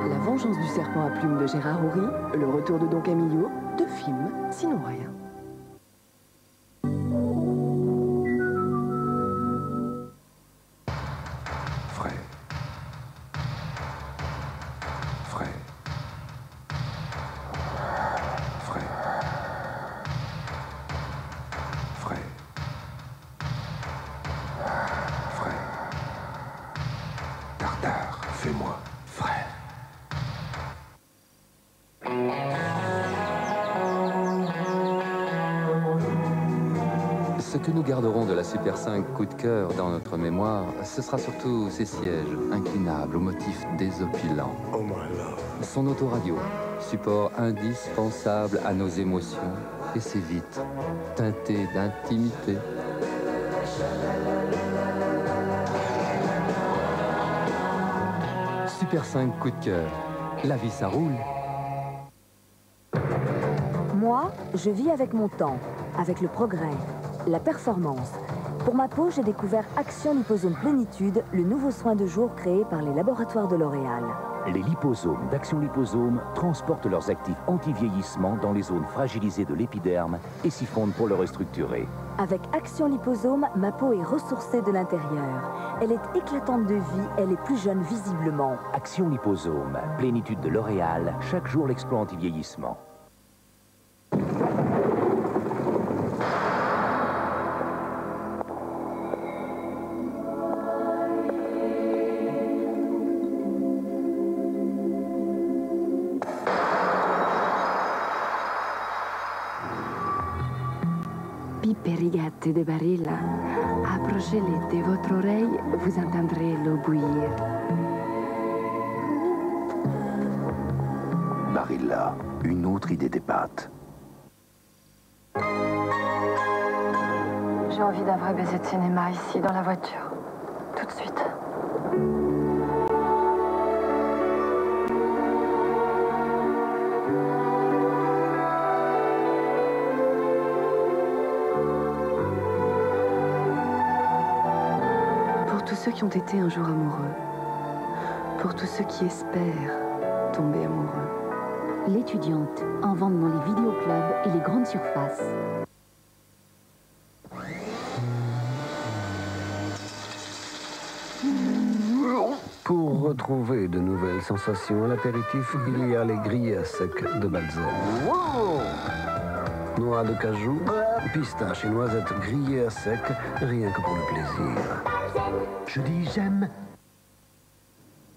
La vengeance du serpent à plumes de Gérard Houry, le retour de Don Camillo, 2 films, sinon rien. Fais-moi frais. Ce que nous garderons de la Super 5 coup de cœur dans notre mémoire, ce sera surtout ses sièges inclinables au motif désopilant. Oh my love. Son autoradio, support indispensable à nos émotions, et ses vitres, teintées d'intimité. Super 5 coup de cœur. La vie, ça roule. Moi, je vis avec mon temps, avec le progrès, la performance. Pour ma peau, j'ai découvert Action Liposome Plénitude, le nouveau soin de jour créé par les laboratoires de L'Oréal. Les liposomes d'Action Liposome transportent leurs actifs anti-vieillissement dans les zones fragilisées de l'épiderme et s'y fondent pour le restructurer. Avec Action Liposome, ma peau est ressourcée de l'intérieur. Elle est éclatante de vie, elle est plus jeune visiblement. Action Liposome, Plénitude de L'Oréal, chaque jour l'exploit anti-vieillissement. Piperigate de Barilla, approchez-les de votre oreille, vous entendrez l'eau bouillir. Barilla, une autre idée des pâtes. J'ai envie d'un vrai baiser de cinéma ici, dans la voiture. Tout de suite. Pour tous ceux qui ont été un jour amoureux. Pour tous ceux qui espèrent tomber amoureux. L'étudiante, en vente dans les vidéoclubs et les grandes surfaces. Pour retrouver de nouvelles sensations à l'apéritif, il y a les grillés à sec de Balzen. Noix de cajou, pistache et noisettes grillées à sec, rien que pour le plaisir. Je dis j'aime.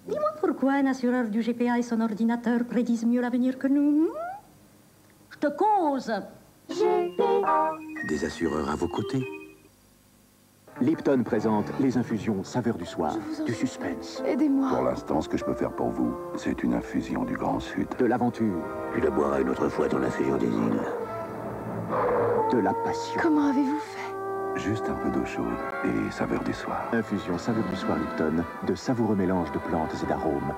Dis-moi pourquoi un assureur du GPA et son ordinateur prédisent mieux l'avenir que nous. Je te cause. Des assureurs à vos côtés. Lipton présente les infusions saveur du soir, du suspense. Aidez-moi. Pour l'instant, ce que je peux faire pour vous, c'est une infusion du Grand Sud. De l'aventure. Tu la boiras une autre fois dans l'infusion des îles. De la passion. Comment avez-vous fait? Juste un peu d'eau chaude et saveur du soir. Infusion saveur du soir Lipton, de savoureux mélanges de plantes et d'arômes.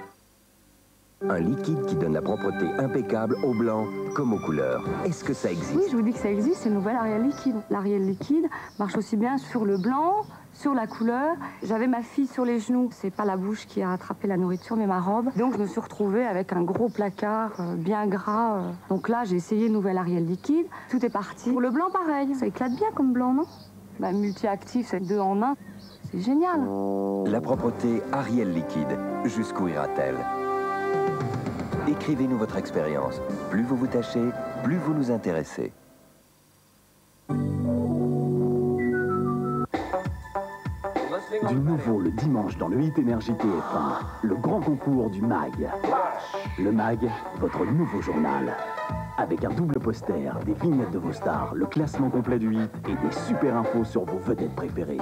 Un liquide qui donne la propreté impeccable au blanc comme aux couleurs. Est-ce que ça existe? Oui, je vous dis que ça existe, c'est le nouvel Ariel liquide. L'Ariel liquide marche aussi bien sur le blanc, sur la couleur. J'avais ma fille sur les genoux, c'est pas la bouche qui a attrapé la nourriture, mais ma robe. Donc je me suis retrouvée avec un gros placard bien gras. Donc là, j'ai essayé le nouvel Ariel liquide. Tout est parti. Pour le blanc, pareil. Ça éclate bien comme blanc, non? Bah, multi-actif, c'est 2 en 1. C'est génial. La propreté Ariel liquide, jusqu'où ira-t-elle? Écrivez-nous votre expérience. Plus vous vous tâchez, plus vous nous intéressez. Du nouveau le dimanche dans le Hit Énergie TF1, le grand concours du MAG. Le MAG, votre nouveau journal. Avec un double poster, des vignettes de vos stars, le classement complet du hit et des super infos sur vos vedettes préférées.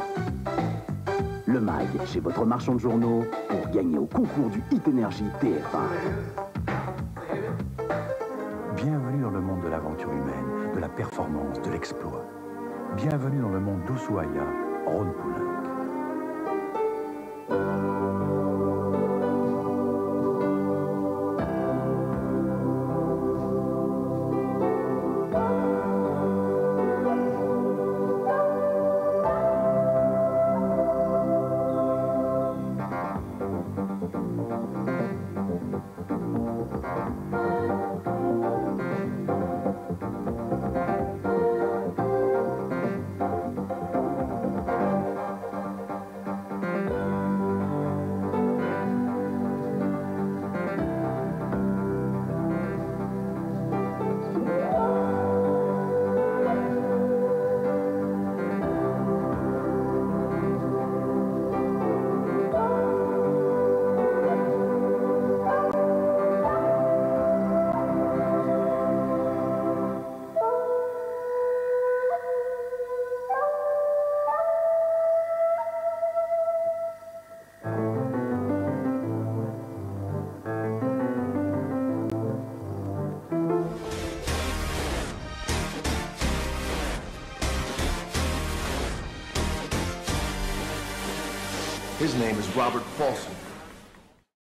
Le MAG, chez votre marchand de journaux, pour gagner au concours du Hit Énergie TF1. Bienvenue dans le monde de l'aventure humaine, de la performance, de l'exploit. Bienvenue dans le monde d'Ushuaïa, Ron Poulenc. His name is Robert Paulson.